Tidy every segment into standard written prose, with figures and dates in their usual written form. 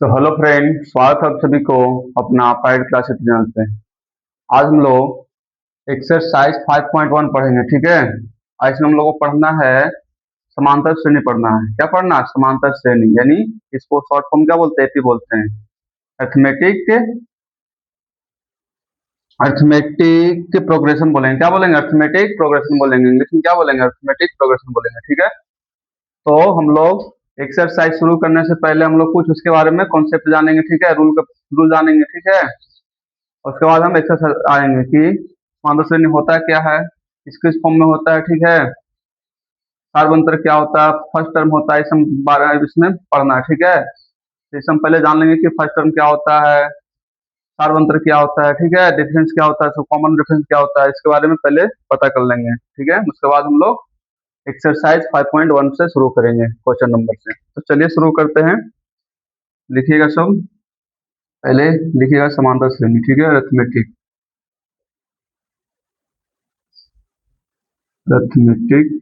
तो hello friend, स्वागत है आप सभी को अपना अपाइड क्लास चैनल पे। आज हम लोग एक्सरसाइज 5.1 पढ़ेंगे, ठीक है। आज इसमें हम लोग को पढ़ना है समांतर श्रेणी पढ़ना है। क्या पढ़ना है? समांतर श्रेणी, यानी इसको शॉर्ट फॉर्म क्या बोलते हैं? एपी बोलते हैं। अर्थमेटिक अर्थमेटिक प्रोग्रेशन बोलेंगे। क्या बोलेंगे? अर्थमेटिक प्रोग्रेशन बोलेंगे। इंग्लिश में क्या बोलेंगे? अर्थमेटिक प्रोग्रेशन बोलेंगे, ठीक है। तो हम लोग एक्सरसाइज शुरू करने से पहले हम लोग कुछ उसके बारे में कॉन्सेप्ट जानेंगे, ठीक है। रूल जानेंगे, ठीक है। उसके बाद हम एक्सरसाइज आएंगे कि समांतर श्रेणी होता क्या है, किस फॉर्म में होता है, ठीक है। कार्बंतर क्या होता है, फर्स्ट टर्म होता है, इसमें पढ़ना है, ठीक है। तो इसे हम पहले जान लेंगे कि फर्स्ट टर्म क्या होता है, कार्बंतर क्या होता है, ठीक है। डिफरेंस क्या होता है, तो कॉमन डिफरेंस क्या होता है, इसके बारे में पहले पता कर लेंगे, ठीक है। उसके बाद हम लोग एक्सरसाइज 5.1 से शुरू करेंगे, क्वेश्चन नंबर से। तो चलिए शुरू करते हैं। लिखिएगा सब, पहले लिखिएगा समांतर श्रेणी, ठीक है। Arithmetic arithmetic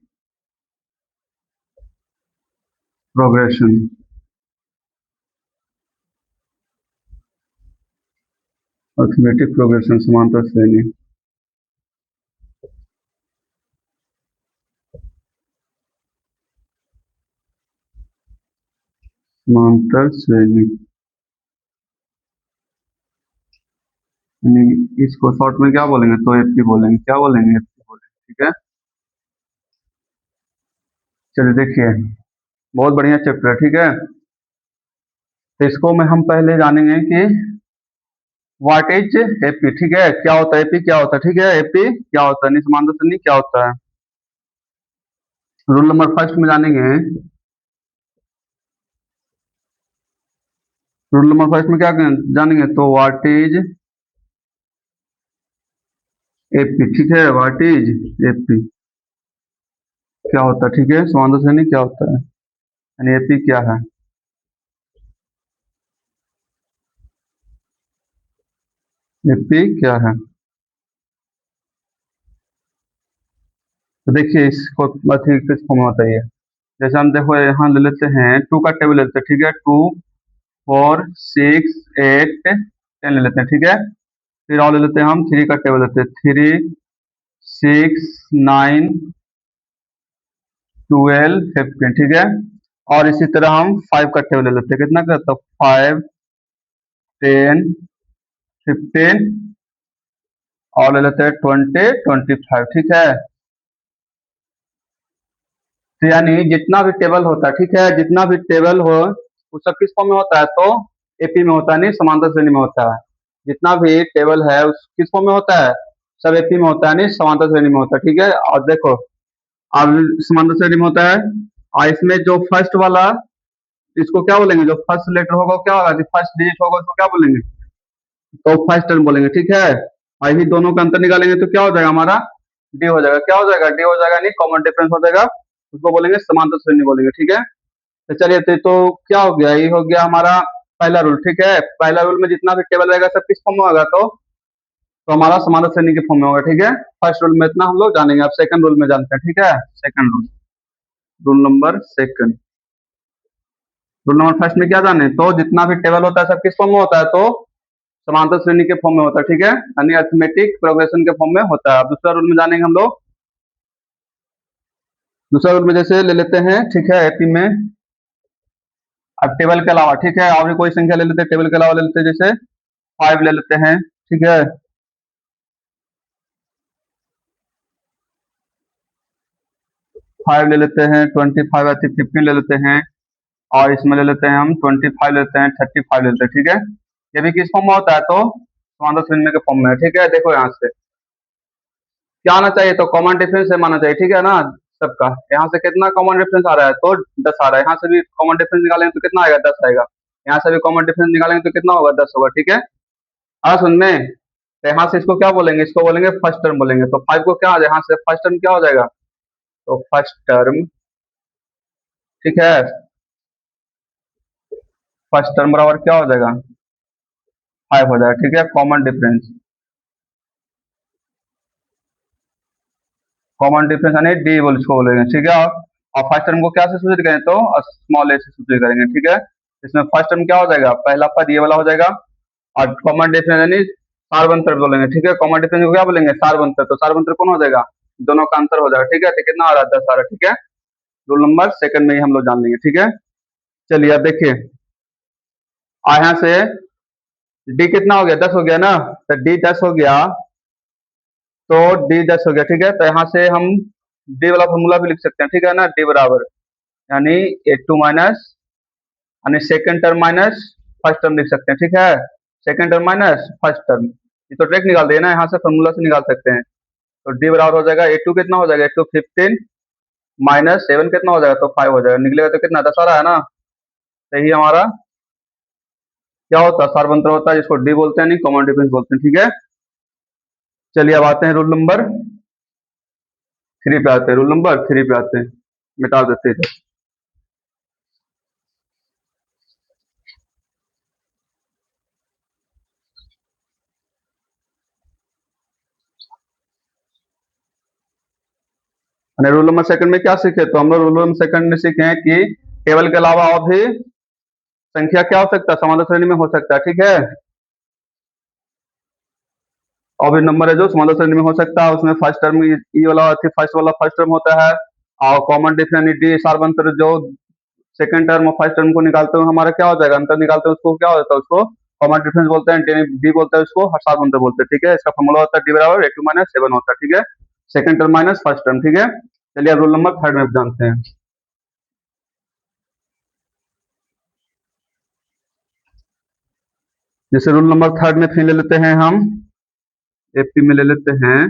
progression, arithmetic progression समांतर श्रेणी। समांतर श्रेणी यानी इसको शॉर्ट में क्या बोलेंगे? तो एपी बोलेंगे। क्या बोलेंगे? एपी बोलेंगे, ठीक है। चलिए देखिए, बहुत बढ़िया चैप्टर है, ठीक है। तो इसको में हम पहले जानेंगे कि व्हाट इज एपी, ठीक है। क्या होता है एपी, क्या होता है, ठीक है। एपी क्या होता है, समांतर श्रेणी क्या होता है। रूल नंबर फर्स्ट में जानेंगे। रूल नंबर फर्स्ट में क्या जानेंगे? तो व्हाट इज एपी, ठीक है। व्हाट इज एपी क्या होता है, ठीक है। समांतर श्रेणी क्या होता है, यानी एपी क्या है। एपी क्या है, तो देखिए इसको अथी किस फॉर्म में बताइए। जैसे हम देखो यहाँ ले लेते हैं, टू का टेबल लेते हैं, ठीक है। 2 4 6 8 10 ले लेते हैं, ठीक है। फिर और ले लेते हैं हम 3 का टेबल लेते हैं, 3 6 9 12 15, ठीक है। और इसी तरह हम 5 का टेबल ले लेते हैं, कितना का? तो 5 10 15 और ले लेते हैं 20 25, ठीक है। तो यानी जितना भी टेबल होता है, ठीक है, जितना भी टेबल हो वो सब किस फॉर्म में होता है? तो एपी में होता है, नहीं समांतर श्रेणी में होता है। जितना भी टेबल है उस किस फॉर्म में होता है? सब एपी में होता है, नहीं समांतर श्रेणी में होता है, ठीक है। और देखो, अब समांतर श्रेणी में होता है, और इसमें जो फर्स्ट वाला, इसको क्या बोलेंगे? जो फर्स्ट लेटर होगा वो क्या होगा, जो फर्स्ट डिजिट होगा उसको क्या बोलेंगे? तो फर्स्ट टर्म बोलेंगे, ठीक है। और यही दोनों का अंतर निकालेंगे तो क्या हो जाएगा हमारा? डी हो जाएगा। क्या हो जाएगा? डी हो जाएगा, नहीं कॉमन डिफरेंस हो जाएगा, उसको बोलेंगे समांतर श्रेणी बोलेंगे, ठीक है। तो चलिए, तो क्या हो गया? ये हो गया हमारा पहला रूल, ठीक है। पहला रूल में जितना भी टेबल रहेगा सब किस फॉर्म में होगा? तो हमारा समांतर श्रेणी के फॉर्म में होगा, ठीक है। फर्स्ट रूल में इतना हम लोग जानेंगे। अब सेकंड रूल में जानते हैं, ठीक है। Second rule, rule number second. Rule number first में क्या जाने? तो जितना भी टेबल होता है सब किस फॉर्म में होता है? तो समांतर श्रेणी के फॉर्म में होता है, ठीक है, यानी अर्थमेटिक प्रोग्रेशन के फॉर्म में होता है। अब दूसरा रूल में जानेंगे हम लोग। दूसरा रूल में जैसे ले लेते हैं, ठीक है, एपी में अब टेबल के अलावा, ठीक है, और भी कोई संख्या ले लेते हैं, टेबल के अलावा ले लेते हैं, जैसे 5 ले लेते हैं, ठीक है। 5 ले लेते हैं, 25 आती 15 ले लेते हैं, और इसमें ले लेते हैं हम 25 लेते हैं, 35 ले लेते हैं, ठीक है। ये भी किस फॉर्म में होता है? तो समांतर श्रेणी के फॉर्म में है, ठीक है। देखो यहाँ से क्या आना चाहिए? तो कॉमन डिफरेंस से माना चाहिए, ठीक है ना। सबका यहाँ से कितना कॉमन डिफरेंस आ रहा है? तो 10 आ रहा है। यहाँ से भी कॉमन डिफरेंस निकालेंगे तो कितना आएगा? 10 आएगा। यहाँ से भी कॉमन डिफरेंस निकालेंगे तो कितना होगा? 10 होगा, ठीक है। आ सुन में, तो यहाँ से इसको क्या बोलेंगे? इसको बोलेंगे फर्स्ट टर्म बोलेंगे। तो 5 को क्या आ जाए? यहाँ से फर्स्ट टर्म क्या हो जाएगा? तो फर्स्ट टर्म, ठीक है, फर्स्ट टर्म बराबर क्या हो जाएगा? 5 हो जाएगा, ठीक है। कॉमन डिफरेंस, कॉमन डिफरेंस यानी डी बोल इसको बोलेंगे, ठीक है। और फर्स्ट टर्म को क्या से सूचित करें? तो स्मॉल ए से सूचित करेंगे, ठीक है। इसमें फर्स्ट टर्म क्या हो जाएगा, पहला पद ये वाला हो जाएगा, और कॉमन डिफरेंस यानी सार्वंतर बोलेंगे, ठीक है। कॉमन डिफरेंस को क्या बोलेंगे, सार्वंतर, तो सार्वंतर कौन हो जाएगा, दोनों का अंतर हो जाएगा, ठीक है। तो कितना आ रहा है, 10 आ रहा है, ठीक है। रूल नंबर सेकंड में ही हम लोग जान लेंगे, ठीक है। चलिए अब देखिए, यहाँ से डी कितना हो गया, 10 हो गया ना, तो डी 10 हो गया, तो डी 10 हो गया, ठीक है। तो यहाँ से हम डी वाला फॉर्मूला भी लिख सकते हैं, ठीक है ना, डी बराबर यानी A2 माइनस, यानी second term minus first term लिख सकते हैं, ठीक है। Second term minus first term, ये तो डायरेक्ट निकाल दिए ना, यहाँ से फॉर्मूला से निकाल सकते हैं। तो डी बराबर हो जाएगा A2 कितना हो जाएगा, A2 15 माइनस 7 कितना हो जाएगा, तो 5 हो जाएगा, निकलेगा तो कितना, 10 आ रहा है ना। सही हमारा क्या होता है, सार्वंतर होता है, जिसको डी बोलते हैं, नहीं कॉमन डिफरेंस बोलते हैं, ठीक है। चलिए अब आते हैं रूल नंबर 3 पे आते हैं, रूल नंबर 3 पे आते हैं, मिटा देते हैं। रूल नंबर सेकंड में क्या सीखे, तो हम लोग रूल नंबर सेकंड में सीखे हैं कि टेबल के अलावा और भी संख्या क्या हो सकता है, समांतर श्रेणी में हो सकता है, ठीक है। और भी नंबर है जो समांतर श्रेणी में हो सकता है, उसमें फर्स्ट टर्म ई वाला फर्स्ट वाला फर्स्ट टर्म होता है, और कॉमन डिफरेंस डी सार्वंतर जो सेकंड टर्म और फर्स्ट टर्म को निकालते हुए हमारा क्या हो जाएगा, अंतर निकालते हैं, उसको क्या होता है, उसको कॉमन डिफरेंस बोलते हैं, डी बोलते हैं उसको, सार्वंतर बोलते हैं, ठीक है। इसका फॉर्मूला होता है डी बराबर A2 माइनस 7 होता है, ठीक है। Second term minus first term, ठीक है। चलिए अब रूल नंबर थर्ड में जानते हैं। जैसे रूल नंबर थर्ड में फिर ले लेते हैं हम, एपी में ले लेते हैं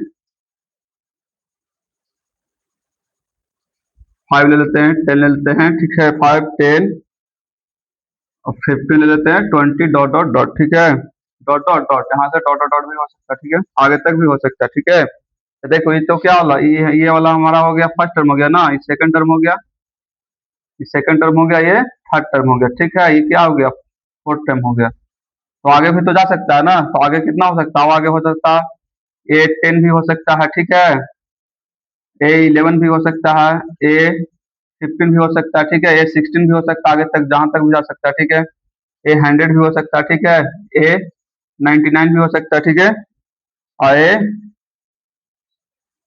5 ले लेते हैं, 10 ले लेते हैं, ठीक है। 5 10 और 15 ले लेते हैं, 20 डॉट डॉट डॉट, ठीक है। डॉट डॉट डॉट, यहाँ से डॉट डॉट डॉट भी हो सकता है, ठीक है, आगे तक भी हो सकता है, ठीक है। तो देखो ये तो क्या वाला, ये वाला हमारा हो गया फर्स्ट टर्म हो गया ना, ये सेकंड टर्म हो गया, ये सेकंड टर्म हो गया, ये थर्ड टर्म हो गया, ठीक है। ये क्या हो गया, फोर्थ टर्म हो गया। तो आगे भी तो जा सकता है ना, तो आगे कितना हो सकता है, आगे हो सकता है A10 भी हो सकता है, ठीक है। A11 भी हो सकता है, A15 भी हो सकता है, ठीक है। A16 भी हो सकता है, आगे तक जहां तक भी जा सकता है, ठीक है। A100 भी हो सकता है, ठीक है। A99 भी हो सकता है, ठीक है। और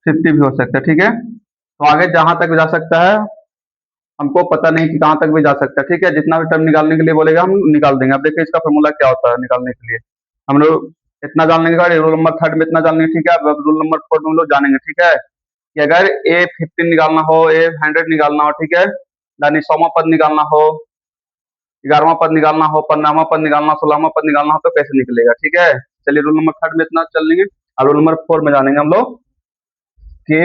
A50 भी हो सकता है, ठीक है। तो आगे जहां तक भी जा सकता है, हमको पता नहीं कि कहाँ तक भी जा सकता है, ठीक है। जितना भी टर्म निकालने के लिए बोलेगा हम निकाल देंगे। अब देखिए इसका फॉर्मूला क्या होता है निकालने के लिए, हम लोग इतना जानने के बाद रूल नंबर थर्ड में इतना जानने, ठीक है। अब रूल नंबर फोर्थ में हम लोग जानेंगे, ठीक है, कि अगर A15 निकालना हो, A100 निकालना हो, ठीक है, यानी 100वां पद निकालना हो, 11वां पद निकालना हो, 15वां पद निकालना, 16वां पद निकालना हो, तो कैसे निकलेगा, ठीक है। चलिए रूल नंबर थर्ड में इतना चल लेंगे। अब रूल नंबर 4 में जानेंगे हम लोग कि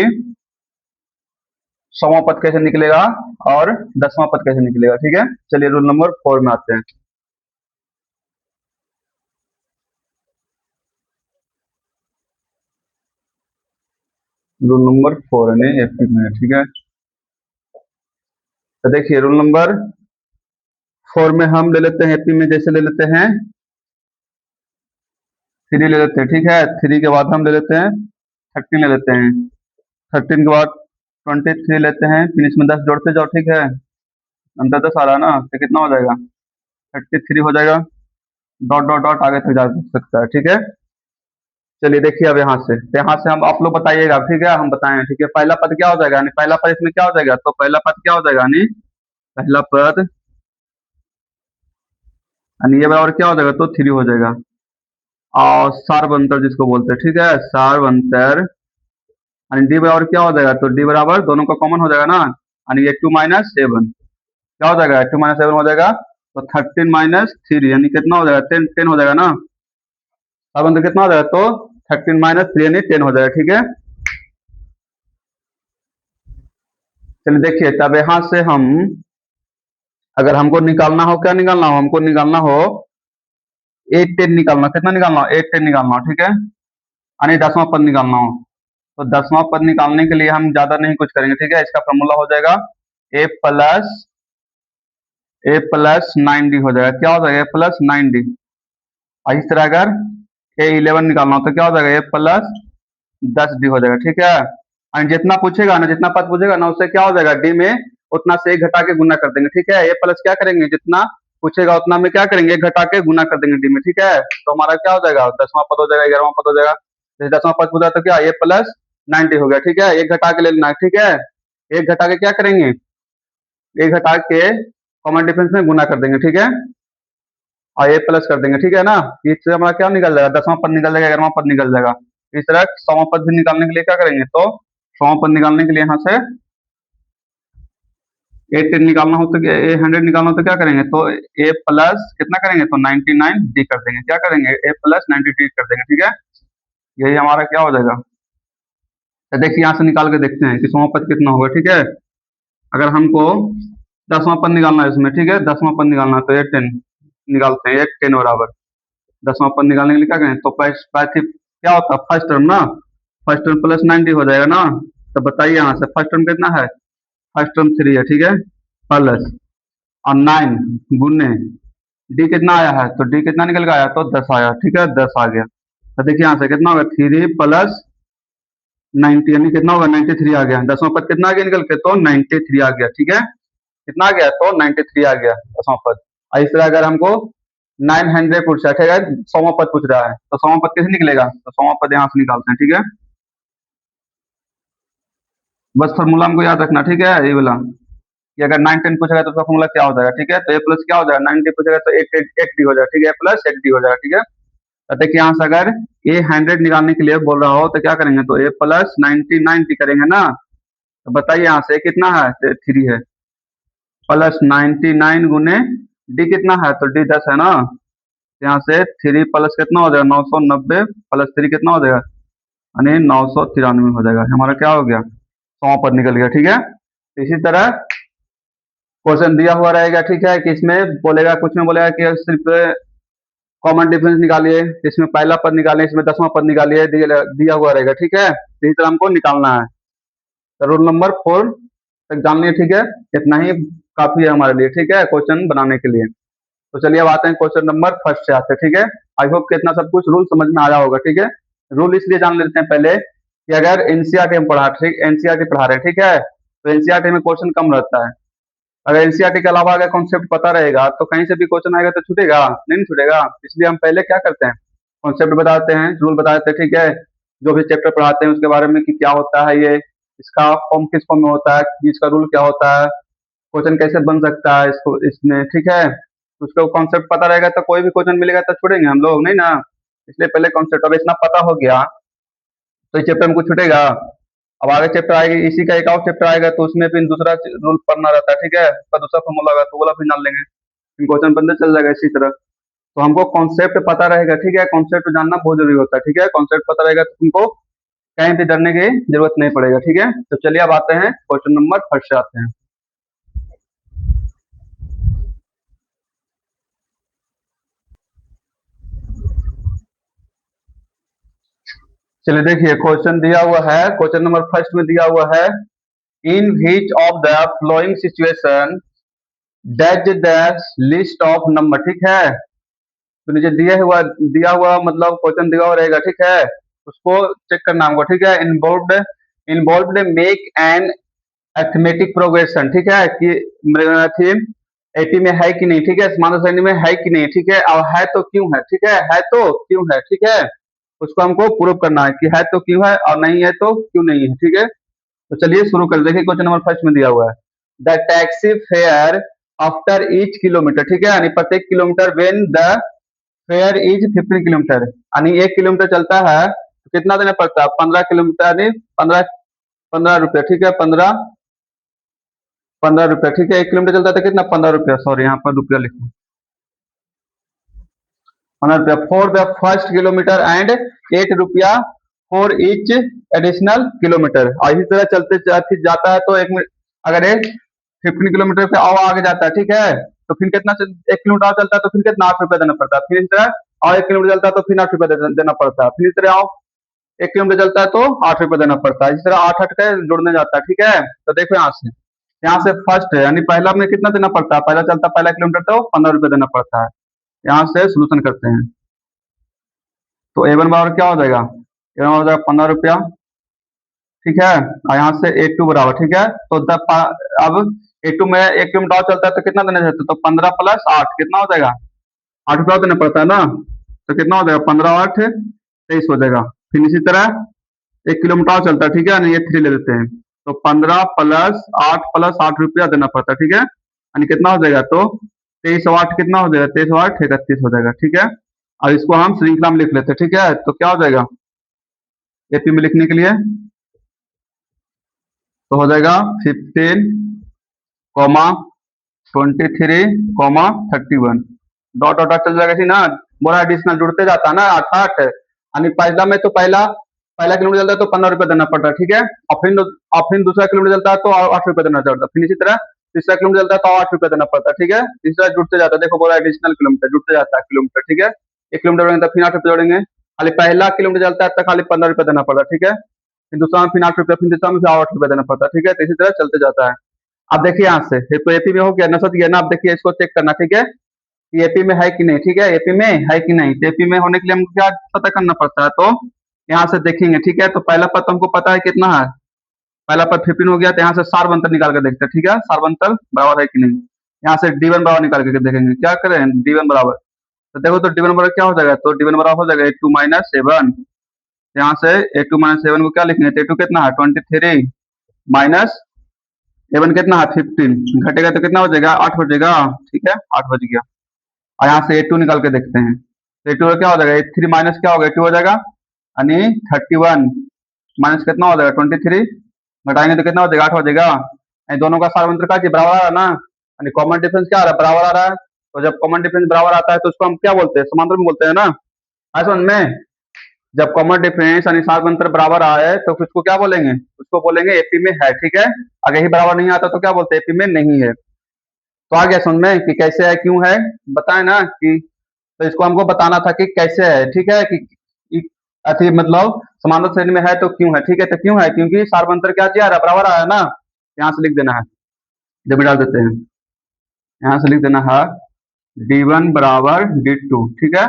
100वां पद कैसे निकलेगा और 10वां पद कैसे निकलेगा, ठीक है। चलिए रूल नंबर 4 में आते हैं। रूल नंबर 4 है, एपी में, ठीक है। तो देखिए रूल नंबर 4 में हम ले लेते हैं, एपी में जैसे ले लेते हैं 3 ले लेते हैं, ठीक है। 3 के बाद हम ले लेते हैं 13 ले लेते हैं, 13 के बाद 23 लेते हैं, फिर इसमें 10 जोड़ते जाओ, ठीक है। अंतर 10 आ रहा है ना, तो कितना हो जाएगा, 33 हो जाएगा, डॉट डॉट डॉट आगे तक जा सकता है, ठीक है। चलिए देखिए अब यहाँ से हम आप लोग बताइएगा, ठीक है, हम बताएं, ठीक है। पहला पद क्या हो जाएगा, यानी पहला पद इसमें क्या हो जाएगा, तो पहला पद क्या हो जाएगा, यानी पहला पद, यानी ये बराबर क्या हो जाएगा, तो 3 हो जाएगा। और सार्वंतर जिसको बोलते हैं, ठीक है, सार्वंतर, यानी डी बराबर क्या हो जाएगा, तो डी बराबर दोनों का कॉमन हो जाएगा ना, यानी ये 2 माइनस 7 क्या हो जाएगा, 2 माइनस 7 हो जाएगा, तो 13 माइनस 3 यानी कितना हो जाएगा, 10 हो जाएगा ना। सार्वंतर कितना हो जाएगा, तो 13 माइनस 3 यानी 10 हो जाएगा, ठीक है। चलिए देखिए, तब यहां से हम अगर हमको निकालना हो, क्या निकालना हो, हमको निकालना हो 8 10 निकालना, कितना निकालना हो, 8 10 निकालना हो, ठीक है, यानी 10वां पद निकालना हो। तो 10वां पद निकालने के लिए हम ज्यादा नहीं कुछ करेंगे, ठीक है। इसका फॉर्मूला हो जाएगा a प्लस 9d हो जाएगा, क्या हो जाएगा, a प्लस 9d। और इस तरह अगर A11 निकालना हो तो क्या हो जाएगा, A प्लस 10d हो जाएगा, ठीक है। और जितना पूछेगा ना, जितना पद पूछेगा ना, उससे क्या हो जाएगा, डी में उतना से एक घटा के गुना कर देंगे, ठीक है। ए प्लस क्या करेंगे, जितना पूछेगा उतना में क्या करेंगे, एक घटा के गुना कर देंगे डी में, ठीक है। तो हमारा क्या हो जाएगा, 10वां पद हो जाएगा, 11वां पद हो जाएगा। जैसे 10वां पद पूछा तो क्या, ए प्लस 90 हो गया, ठीक है। एक घटा के ले लेना है, ठीक है। एक घटा के क्या करेंगे, एक घटा के कॉमन डिफरेंस में गुना कर देंगे, ठीक है, और ए प्लस कर देंगे, ठीक है ना। इससे हमारा क्या निकल जाएगा, 10वां पद निकल जाएगा, 11वां पद निकल जाएगा। इस तरह 100वां पद भी निकालने के लिए क्या करेंगे, तो 100वां पद निकालने के लिए यहाँ से ए 10 निकालना हो तो ए 100 निकालना हो तो क्या करेंगे, तो ए प्लस कितना करेंगे, तो 99 डी कर देंगे, क्या करेंगे, ए प्लस 90 डी कर देंगे, ठीक है। यही हमारा क्या हो जाएगा। तो देखिए यहाँ से निकाल के देखते हैं कि 100वां पद कितना होगा, ठीक है। अगर हमको 10वां पद निकालना है इसमें, ठीक है, 10वां पद निकालना है तो ए 10 निकालते हैं, ए 10 बराबर 10वां पद निकालने के लिए क्या करें, तो क्या होता है, फर्स्ट टर्म ना, फर्स्ट टर्म प्लस 90 हो जाएगा ना। तो बताइए यहाँ से फर्स्ट टर्म कितना है, फर्स्ट टर्म 3 है, ठीक है, प्लस और 9 गुने डी कितना आया है, तो डी कितना निकल के आया, तो 10 आया, ठीक है, 10 आ गया। तो देखिए यहाँ से कितना होगा, 3 प्लस 90 यानी कितना होगा, 93 आ गया। 10वां पद कितना आ गया निकल के, तो 93 आ गया, ठीक है। कितना आ गया, तो 93 आ गया 10वां पद। और इस तरह अगर हमको 900 पूछ रहा है, ठीक है, 100वां पद पूछ रहा है, तो 100वां पद कैसे निकलेगा, तो 100वां पद यहाँ से निकालते हैं, ठीक है। बस फॉर्मूला हमको याद रखना, ठीक है, ये वाला कि अगर 9 10 पूछेगा तो उसका फॉर्मूला क्या हो जाएगा, ठीक है। तो ए प्लस क्या हो जाएगा, 90 पूछेगा तो 8 डी हो जाएगा, ठीक है, प्लस 8 डी हो जाएगा, ठीक है। तो देखिए यहाँ से अगर ए 100 निकालने के लिए बोल रहा हो तो क्या करेंगे, तो ए प्लस 99 करेंगे ना। तो बताइए यहाँ से कितना है, 3 है, प्लस 99 गुने डी कितना है, तो डी 10 है ना। यहाँ से 3 प्लस कितना हो जाएगा, 990 प्लस 3 कितना हो जाएगा, यानी 993 हो जाएगा। हमारा क्या हो गया, 100 पद निकल गया, ठीक है। इसी तरह क्वेश्चन दिया हुआ रहेगा, ठीक है, कि इसमें बोलेगा, कुछ में बोलेगा कि सिर्फ कॉमन डिफरेंस निकालिए, इसमें पहला पद निकालिए, इसमें 10वां पद निकालिए, दिया हुआ रहेगा, ठीक है। इसी तरह हमको निकालना है। तो रूल नंबर 4 तक जान लिया, ठीक है, इतना ही काफी है हमारे लिए, ठीक है, क्वेश्चन बनाने के लिए। तो चलिए अब आते हैं क्वेश्चन नंबर फर्स्ट से आते हैं, ठीक है। आई होप कि इतना सब कुछ रूल समझ में आया होगा, ठीक है। रूल इसलिए जान लेते हैं पहले कि अगर एनसीईआरटी हम एनसीईआरटी पढ़ा रहे हैं, ठीक है, तो एनसीईआरटी में क्वेश्चन कम रहता है। अगर एनसीईआरटी के अलावा अगर कॉन्सेप्ट पता रहेगा तो कहीं से भी क्वेश्चन आएगा तो छूटेगा नहीं, छूटेगा। इसलिए हम पहले क्या करते हैं, कॉन्सेप्ट बताते हैं, रूल बताते हैं, ठीक है। जो भी चैप्टर पढ़ाते हैं उसके बारे में कि क्या होता है ये, इसका फॉर्म किस फॉर्म में होता है, इसका रूल क्या होता है, क्वेश्चन कैसे बन सकता है इसको इसमें, ठीक है। उसको कॉन्सेप्ट पता रहेगा तो कोई भी क्वेश्चन मिलेगा तो छोड़ेंगे हम लोग नहीं ना। इसलिए पहले कॉन्सेप्ट अब इतना पता हो गया तो इस चैप्टर में कुछ छूटेगा। अब आगे चैप्टर आएगी, इसी का एक और चैप्टर आएगा तो उसमें फिर दूसरा रूल पढ़ना रहता है, ठीक है, उसका दूसरा फॉर्मूला होगा तो बोला फिर जान लेंगे, फिर क्वेश्चन बनते चल जाएगा इसी तरह। तो हमको कॉन्सेप्ट पता रहेगा, ठीक है, कॉन्सेप्ट जानना बहुत जरूरी होता है, ठीक है। कॉन्सेप्ट पता रहेगा तो तुमको कहीं भी डरने की जरूरत नहीं पड़ेगा, ठीक है। तो चलिए अब आते हैं क्वेश्चन नंबर फर्स्ट से आते हैं। चलिए देखिए क्वेश्चन दिया हुआ है, क्वेश्चन नंबर फर्स्ट में दिया हुआ है, in which of the following situation dash the list of number, ठीक है। तो नीचे दिया हुआ मतलब क्वेश्चन दिया हुआ रहेगा, ठीक है, उसको चेक करना हमको, ठीक है। Involved make an arithmetic progression, ठीक है, कि थीम 80 में है कि नहीं, ठीक है, समांतर श्रेणी में है कि नहीं, ठीक है, और है तो क्यों है, ठीक है तो क्यों है, ठीक है। उसको हमको प्रूव करना है कि है तो क्यों है और नहीं है तो क्यों नहीं है, ठीक है। तो चलिए शुरू कर देखिए, क्वेश्चन नंबर फर्स्ट में दिया हुआ है, the taxi fare after each kilometre, ठीक है, यानी प्रत्येक kilometre when the fair is 15 kilometre, यानी 1 किलोमीटर चलता है तो कितना देना पड़ता है, 15 किलोमीटर, यानी 15 रुपया, ठीक है, 15 रुपया, ठीक है। 1 किलोमीटर चलता है तो कितना, 15 रुपया, सॉरी यहाँ पर रुपया लिखा, 15 रुपया for the first kilometre and 8 रुपया फॉर ईच एडिशनल किलोमीटर। और इसी तरह चलते चलते जाता है तो अगर 15 किलोमीटर से और आगे जाता है, ठीक है, तो फिर कितना 1 किलोमीटर और चलता है तो फिर कितना 8 रुपया देना पड़ता है, फिर इस तरह और 1 किलोमीटर चलता है तो फिर 8 रुपया देना पड़ता है, फिर इस तरह और 1 किलोमीटर चलता है तो 8 रुपया देना पड़ता है, इस तरह 8 8 के जोड़ने जाता है, ठीक है। तो देखो यहाँ से फर्स्ट है, यानी पहला में कितना देना पड़ता है, पहला किलोमीटर तो 15 रुपया देना पड़ता है। यहाँ से सोल्यूशन करते हैं तो A1 बराबर क्या हो जाएगा, A1 हो जाएगा 15 रुपया, ठीक है, और यहाँ से A2 बराबर, ठीक है। तो अब A2 में 1 किलोमीटर और चलता है तो कितना देना चाहते हो? तो 15 + 8 कितना हो जाएगा? 8 रुपया देना पड़ता है ना, तो कितना हो जाएगा? 15 × 8 = 23 हो जाएगा। फिर इसी तरह 1 किलोमीटर और चलता है, ठीक है, ये 3 ले लेते हैं, तो 15 + 8 + 8 रुपया देना पड़ता है, ठीक है, यानी कितना हो जाएगा? तो 23 और 8 कितना हो जाएगा? 23 और 8 31 हो जाएगा, ठीक है। अब इसको हम श्रृंखला में लिख लेते हैं, ठीक है, तो क्या हो जाएगा एपी में लिखने के लिए? तो हो जाएगा 15, 23, डॉट डॉट चल जाएगा, ना बोरा एडिशनल जुड़ते जाता है ना, 8 यानी पहला में तो पहला किलोमीटर चलता है तो 15 रुपया देना पड़ता है, ठीक है, और फिर दूसरा किलोमीटर चलता है तो 8 रुपया देना पड़ता है, फिर इसी तरह तीसरा किलोमीटर चलता है तो 8 रुपया देना पड़ता है, ठीक है, तीसरा जुड़ते जाता है, देखो बोरा एडिशनल किलोमीटर जुड़ते जाता है किलोमीटर, ठीक है, 1 किलोमीटर जोड़ेंगे तो फिर 8 रुपये जोड़ेंगे, खाली पहला किलोमीटर चलता है तो खाली 15 रुपया देना पड़ता है, ठीक है, फिर दूसरा में फिर 8 रुपया, फिर तीसरा में फिर 8 रुपया देना पड़ता है, ठीक है, तो इसी तरह चलते जाता है। अब देखिए यहाँ से ये तो एपी में हो गया, नसत गया ना, अब देखिए इसको चेक करना, ठीक है, कि एपी में है कि नहीं, ठीक है, एपी में है कि नहीं, तो एपी में होने के लिए हमको क्या पता करना पड़ता है? तो यहाँ से देखेंगे, ठीक है, तो पहला पद तो हमको पता है कितना है, पहला पद 15 हो गया, तो यहाँ से सारबंतर निकाल कर देखते हैं, ठीक है, सारबंतर बराबर है कि नहीं, यहाँ से D1 बराबर निकाल के देखेंगे, क्या करें D1 बराबर, तो देखो तो D1 बराबर क्या हो जाएगा? तो D1 बराबर हो जाएगा A2 - 7, यहाँ से A2 - 7 को क्या लिखेंगे? तो A2 कितना है 23 माइनस A1 कितना है 15, घटेगा तो कितना हो जाएगा? 8 हो जाएगा, ठीक है, 8 बज गया। और यहाँ से A2 निकाल के देखते हैं, तो A2 क्या हो जाएगा? A3 माइनस क्या होगा? A2 हो जाएगा, यानी 31 माइनस कितना हो जाएगा? 23, घटाएंगे तो कितना हो जाएगा? 8 हो जाएगा। यानी दोनों का सारवंत्र का बराबर आ रहा है ना, यानी कॉमन डिफरेंस क्या आ रहा है? बराबर आ रहा है। तो जब कॉमन डिफरेंस बराबर आता है तो उसको हम क्या बोलते हैं? समांतर में बोलते हैं ना, समझ में? जब कॉमन डिफरेंस यानी सारवंत्र बराबर आए तो उसको क्या बोलेंगे? उसको बोलेंगे एपी में है, ठीक है। अगर ही बराबर नहीं आता तो क्या बोलते हैं? एपी में नहीं है। तो आ गया समझ में कि कैसे है, क्यों है, बताए ना कि, तो इसको हमको बताना था कि कैसे है, ठीक है, कि अति मतलब समांतर श्रेणी में है तो क्यों है, ठीक है, तो क्यों है? क्योंकि सारवंतर क्या किया बराबर आया ना, यहाँ से लिख देना है, जब डाल देते हैं, यहाँ से लिख देना है D1 बराबर D2, ठीक है,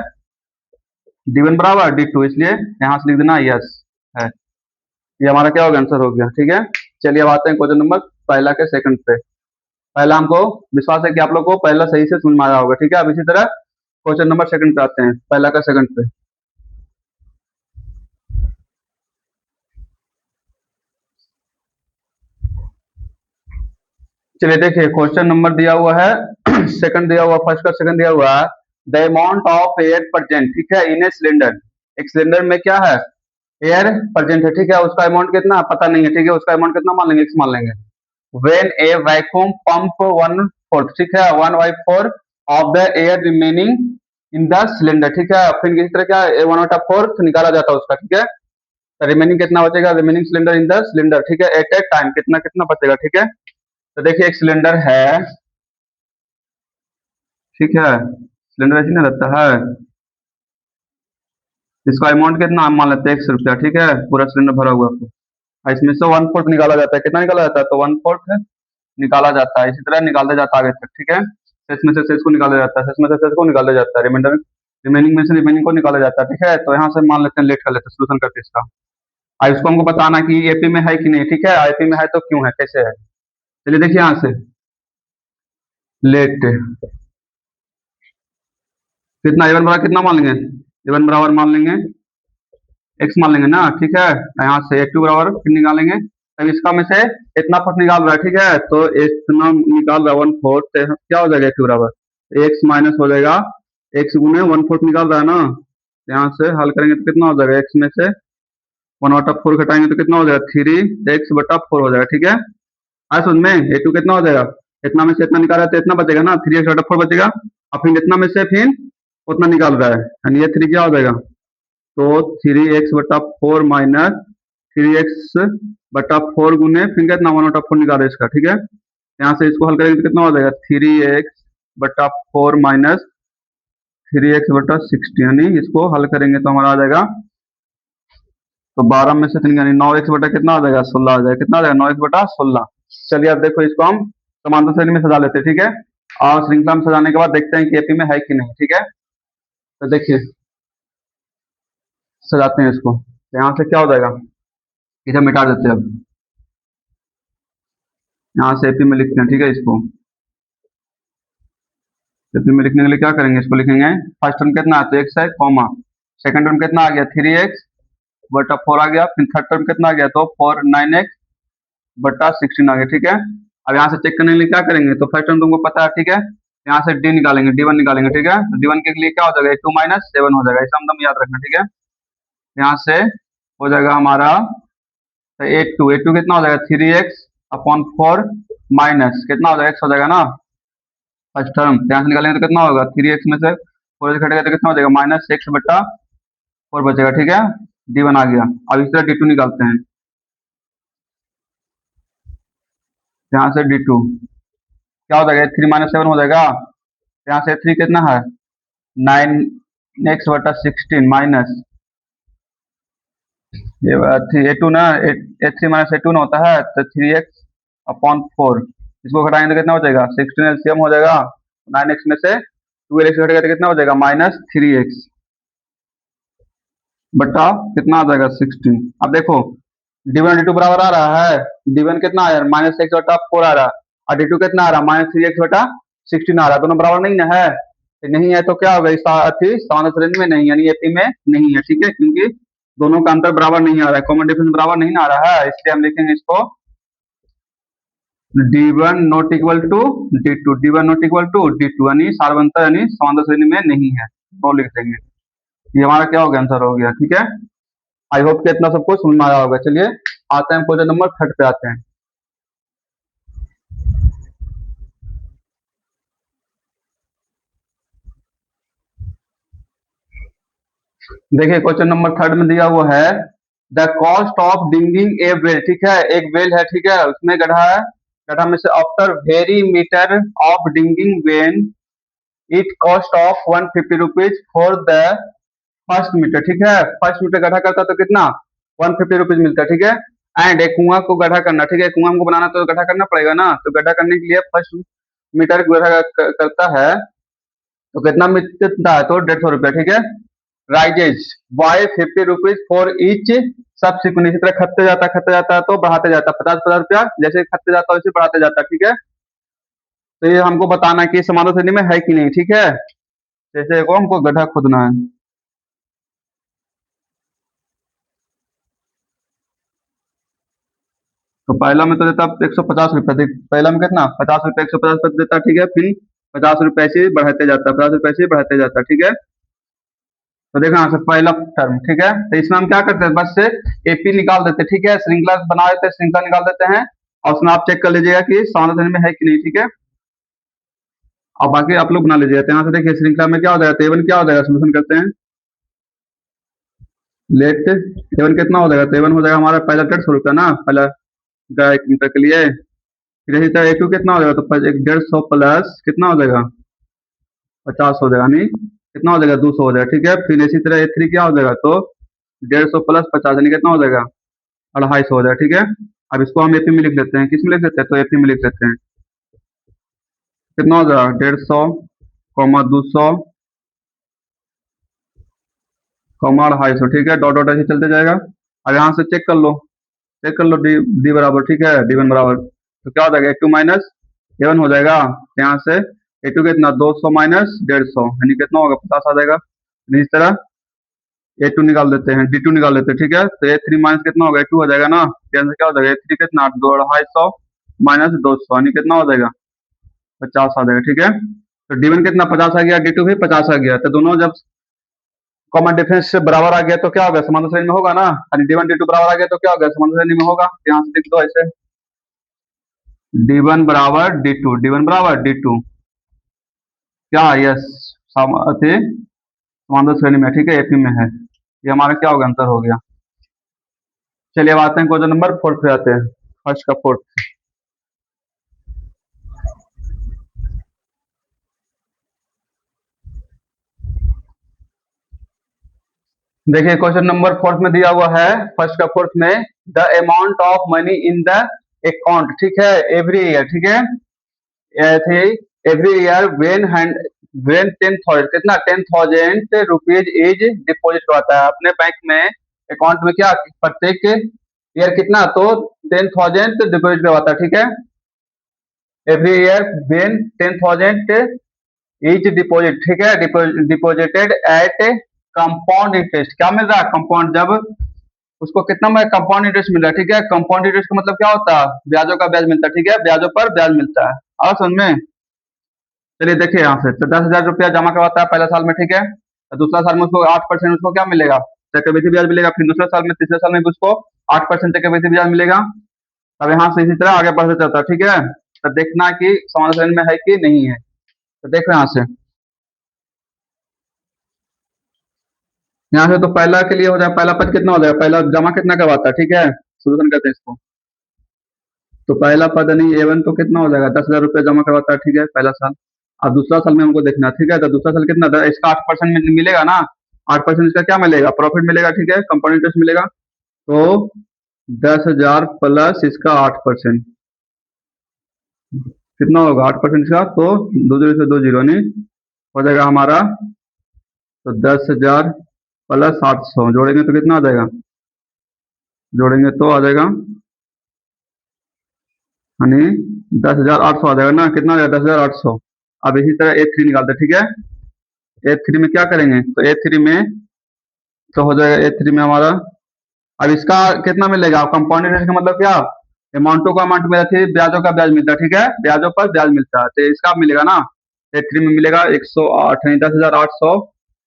D1 बराबर D2, इसलिए यहाँ से लिख देना यस है। ये हमारा क्या हो गया? आंसर हो गया, ठीक है। चलिए अब आते हैं क्वेश्चन नंबर पहला के सेकंड पे। पहला हमको विश्वास है कि आप लोग को पहला सही से समझ में आया होगा, ठीक है। अब इसी तरह क्वेश्चन नंबर सेकंड पे आते हैं, पहला का सेकंड पे। चलिए देखिए, क्वेश्चन नंबर दिया हुआ है सेकंड दिया हुआ, फर्स्ट का सेकंड दिया हुआ है, the amount of air present, ठीक है, इन ए सिलेंडर, एक सिलेंडर में क्या है? एयर प्रेजेंट है, ठीक है, उसका अमाउंट कितना पता नहीं है, ठीक है, उसका अमाउंट कितना मान लेंगे? x मान लेंगे। व्हेन ए वैक्यूम पंप 1/4, ठीक है, 1/4 of the air remaining in the cylinder, ठीक है, फिर किसी तरह क्या 1/4 निकाला जाता है उसका, ठीक है, रिमेनिंग कितना बचेगा? Remaining cylinder in the cylinder, ठीक है, एट ए टाइम कितना कितना बचेगा, ठीक है। तो देखिए एक सिलेंडर है, ठीक है, सिलेंडर ऐसे ना रहता है, इसका अमाउंट कितना हम मान लेते हैं 100 रुपया, ठीक है, पूरा सिलेंडर भरा हुआ है, और इसमें से 1/4 निकाला जाता है, कितना निकाला जाता है? तो 1/4 निकाला जाता है, इसी तरह निकालते जाता है आगे तक, ठीक है, शेष में से शेष को निकाला जाता है, शेष में से शेष को निकाला जाता है, रिमाइंडर रिमेनिंग में से रिमेनिंग को निकाला जाता है, ठीक है। तो यहाँ से मान लेते हैं, लेट कर लेते हैं, सोल्यूशन करते हैं इसका। अब इसको हमको बताना कि एपी में है कि नहीं, ठीक है, एपी में है तो क्यों है, कैसे है। चलिए देखिए यहाँ से लेट कितना एवन बराबर कितना मान लेंगे? एवन बराबर मान लेंगे एक्स मान लेंगे ना, ठीक है, यहाँ से A2 बराबर फिर निकालेंगे, तब इसका में से इतना फट निकाल रहा है, ठीक है, तो इतना निकाल रहा है 1/4, क्या हो जाएगा A2 बराबर एक्स माइनस हो जाएगा, एक्स गुने 1/4 निकाल रहा है ना, यहाँ से हल करेंगे तो कितना हो जाएगा? एक्स में से 1/4 घटाएंगे तो कितना हो जाएगा? 3x/4 हो जाएगा, ठीक है। आज समझ में A2 कितना हो जाएगा? इतना में से इतना निकाला तो इतना बचेगा ना, 3x/4 बचेगा, और फिर इतना में से फिर उतना निकाल रहा है, यानी ये 3 क्या हो जाएगा? तो 3x/4 माइनस 3x/4 गुने फिर कितना 1/4 निकाल इसका, ठीक है, यहाँ से इसको हल करेंगे तो कितना हो जाएगा? 3x/4 माइनस 3x/60, यानी इसको हल करेंगे तो हमारा आ जाएगा, तो 12 में से 3 यानी 9x बटा कितना आ जाएगा? 16 आ जाएगा, कितना आ जाएगा? 9x/16। चलिए अब देखो इसको हम समांतर श्रेणी में सजा लेते हैं, ठीक है, और श्रृंखला में सजाने के बाद देखते हैं कि एपी में है कि नहीं, ठीक है। तो देखिए सजाते हैं इसको, तो यहाँ से क्या हो जाएगा? इधर मिटा देते हैं अब, यहाँ से एपी में लिखते हैं, ठीक है। इसको एपी में लिखने के लिए क्या करेंगे, इसको लिखेंगे फर्स्ट टर्म कितना है तो एक्स है, कॉमा सेकंड टर्म कितना आ गया 3x बटा 4 आ गया, फिर थर्ड टर्म कितना आ गया तो 9x बटा 16 आ गया, ठीक है। अब यहाँ से चेक करने के लिए क्या करेंगे, तो फर्स्ट टर्म तुमको पता है, ठीक है। यहाँ से डी निकालेंगे, डी वन निकालेंगे, ठीक है। तो डी वन के लिए क्या हो जाएगा 2 माइनस 7 हो जाएगा, ऐसा हम याद रखना, ठीक है। यहाँ से हो जाएगा हमारा ए टू कितना हो जाएगा 3x अपॉन 4 माइनस कितना हो जाएगा x हो जाएगा ना फर्स्ट टर्म, यहाँ से निकालेंगे तो कितना होगा 3x में से 4 घटेगा तो कितना हो जाएगा -x बटा 4 बचेगा, ठीक है। डी वन आ गया। अब इस तरह डी टू निकालते हैं, यहाँ से डी टू क्या हो जाएगा 3 माइनस 7 हो जाएगा, यहाँ से 3 कितना है 9x बटा 16 माइनस ये ए टू ना ए थ्री माइनस ए टू ना होता है तो 3x अपॉन 4 इसको घटाएंगे तो कितना हो जाएगा 16 एलसीएम हो जाएगा, 9x में से 12x घटेगा तो कितना हो जाएगा -3x बटा कितना आ जाएगा 16। अब देखो डी वन डी टू बराबर आ रहा है, डी वन कितना आ रहा है -x बटा 4 आ रहा है और डी टू कितना आ रहा है -3x बटा 16 आ रहा है, दोनों बराबर नहीं ना है, नहीं है तो क्या होगा इस समांतर श्रेणी में नहीं यानी एपी में नहीं है, ठीक है। क्योंकि दोनों का अंतर बराबर नहीं आ रहा है, कॉमन डिफरेंस बराबर नहीं आ रहा है, इसलिए हम लिखेंगे इसको D one not equal to D two, D one not equal to D two यानी सार्वंतर यानी समांतर श्रेणी में नहीं है, तो लिख देंगे। ये हमारा क्या हो गया आंसर हो गया, ठीक है। आई होप कि इतना सबको समझ में आया होगा। चलिए आते हैं क्वेश्चन नंबर 3 पे आते हैं। देखिए क्वेश्चन नंबर 3 में दिया हुआ है the cost of digging a well, ठीक है। एक वेल है, ठीक है, उसमें गड्ढा है, गड्ढा में से after every meter of digging when it cost of 150 rupees for the first meter, ठीक है। फर्स्ट मीटर गड्ढा करता तो कितना 150 रुपीज मिलता है, ठीक है। एंड एक कुआं को गड्ढा करना, ठीक है, कुआं को बनाना तो गड्ढा करना पड़ेगा ना, तो गड्ढा करने के लिए फर्स्ट मीटर गड्ढा करता है तो कितना मिलता है तो 150 रुपया, ठीक है। Rises by 50 rupees for each subsequent, इसी तरह खतते जाता है तो बढ़ाते जाता है 50-50 रुपया, जैसे खतते जाता है वैसे बढ़ाते जाता है, ठीक है। तो ये हमको बताना है कि समांतर श्रेणी में है कि नहीं, ठीक है। जैसे को हमको गड्ढा खोदना है, तो पहला में तो देता 150 रुपया, पहला में कितना 50 रुपया 150 रुपया देता, ठीक है। फिर 50 रुपया ऐसे बढ़ाते जाता, 50 रुपया ऐसे बढ़ाते जाता, ठीक है। तो देखो यहाँ से पहला टर्म, ठीक है। तो इसमें हम क्या करते हैं बस से एपी निकाल देते हैं, ठीक है। श्रृंखला बना देते हैं, श्रृंखला निकाल देते हैं और उसमें आप चेक कर लीजिएगा कि समांतर श्रेणी में है कि नहीं, ठीक है। और बाकी आप लोग बना लीजिएगा। तो यहाँ से देखिए श्रृंखला में क्या हो जाएगा, टेबल क्या हो जाएगा, सोल्यूशन करते हैं। लेट टेबल कितना हो जाएगा, टेबल हो जाएगा हमारा पहला 150 रुपया ना, पहला 1 मीटर के लिए। फिर इसी तरह ए2 कितना हो जाएगा तो 150 प्लस कितना हो जाएगा 50 हो जाएगा, यानी कितना हो जाएगा 200 हो जाएगा, ठीक है। फिर इसी तरह ए3 क्या हो जाएगा तो 150 प्लस 50 यानी कितना हो जाएगा 250 हो जाएगा, ठीक है। अब इसको हम एपी में लिख लेते हैं, किस में लिख लेते हैं तो एपी में लिख लेते हैं। कितना हो जाएगा 150 200 250, ठीक है। डॉट डॉट ऐसे चलते जाएगा। अब यहाँ से चेक कर लो डी बराबर, ठीक है, डी वन बराबर तो क्या हो जाएगा ए2 माइनस ए1 हो जाएगा। यहाँ से ए2 कितना 200 माइनस 150 यानी कितना होगा 50 आ जाएगा। इस तरह ए2 निकाल देते हैं, डी2 निकाल देते हैं, ठीक है। तो ए3 माइनस कितना होगा ए2 हो जाएगा ना, यहाँ से क्या हो जाएगा ए3 कितना 250 माइनस 200 यानी कितना हो जाएगा 50 आ जाएगा, ठीक है। तो डी वन कितना 50 आ गया, डी2 भी 50 आ गया, तो दोनों जब कॉमन डिफरेंस से बराबर आ गया तो क्या होगा समांतर श्रेणी में होगा ना, यानी डी वन डी टू बराबर आ गया तो क्या होगा समांतर श्रेणी में होगा। तो यहाँ से लिख दो ऐसे डी वन बराबर डी टू, डी वन बराबर डी टू क्या यस समांतर श्रेणी में, ठीक है, एपी में है। ये हमारा क्या होगा आंसर हो गया। चलिए अब आते हैं क्वेश्चन नंबर 4 पे आते हैं, फर्स्ट का 4। देखिए क्वेश्चन नंबर 4 में दिया हुआ है फर्स्ट का 4 में the amount of money in the account, ठीक है, एवरी ईयर, ठीक है, एवरी ईयर वेन 10,000 कितना 10,000 रुपीज इज डिपोजिट करवाता है अपने बैंक में अकाउंट में, क्या प्रत्येक ईयर कितना तो 10,000 डिपोजिट करवाता है, ठीक है। Every year when 10,000 etch deposit, ठीक है, डिपॉजिटेड एट कंपाउंड इंटरेस्ट, क्या मिल रहा है कंपाउंड, जब उसको कितना में कंपाउंड इंटरेस्ट मिल रहा है, ठीक है, कंपाउंड इंटरेस्ट का मतलब क्या होता है, ब्याजों का ब्याज मिलता है, ठीक है, ब्याजों पर ब्याज मिलता है, और समझ में। चलिए देखिए यहाँ से, तो 10,000 रुपया जमा करवाता है पहले साल में, ठीक है, तो दूसरा साल में उसको 8% उसको क्या मिलेगा, चक्रवृद्धि ब्याज मिलेगा, फिर दूसरे साल में तीसरे साल में भी उसको 8% चक्रवृद्धि ब्याज मिलेगा। अब यहाँ से इसी तरह आगे बढ़ते चलता है, ठीक है, तो देखना कि समान श्रेणी में है कि नहीं है, तो देखो यहाँ से तो पहला के लिए हो जाए, पहला पद कितना हो जाएगा, पहला जमा कितना करवाता है, ठीक है, सोल्यूशन करते हैं इसको, तो पहला पद नहीं A1 तो कितना हो जाएगा, 10,000 रुपया जमा करवाता है, ठीक है, पहला साल। अब दूसरा साल में हमको देखना है, ठीक है, तो दूसरा साल कितना इसका 8% मिलेगा ना, 8% इसका क्या मिलेगा, प्रॉफिट मिलेगा, ठीक है, कंपाउंड इंटरेस्ट मिलेगा, तो 10,000 प्लस इसका 8%, कितना होगा 8% इसका, तो 2 जीरो से 2 जीरो नहीं हो जाएगा हमारा, तो 10,000 प्लस 800 जोड़ेंगे तो कितना आ जाएगा, जोड़ेंगे तो आ जाएगा यानी 10,800 आ जाएगा ना, कितना आ जाएगा 10,800। अब इसी तरह A3 निकालते हैं, ठीक है, A3 में क्या करेंगे, तो A3 में तो हो जाएगा, A3 में हमारा, अब इसका कितना मिलेगा, कंपाउंड इंटरेस्ट का मतलब क्या, अमाउंटों का अमाउंट मिला थी, ब्याजों का ब्याज मिलता है, ठीक है, ब्याजों पर ब्याज मिलता है, तो इसका मिलेगा ना, A3 में मिलेगा 108 नहीं 10,800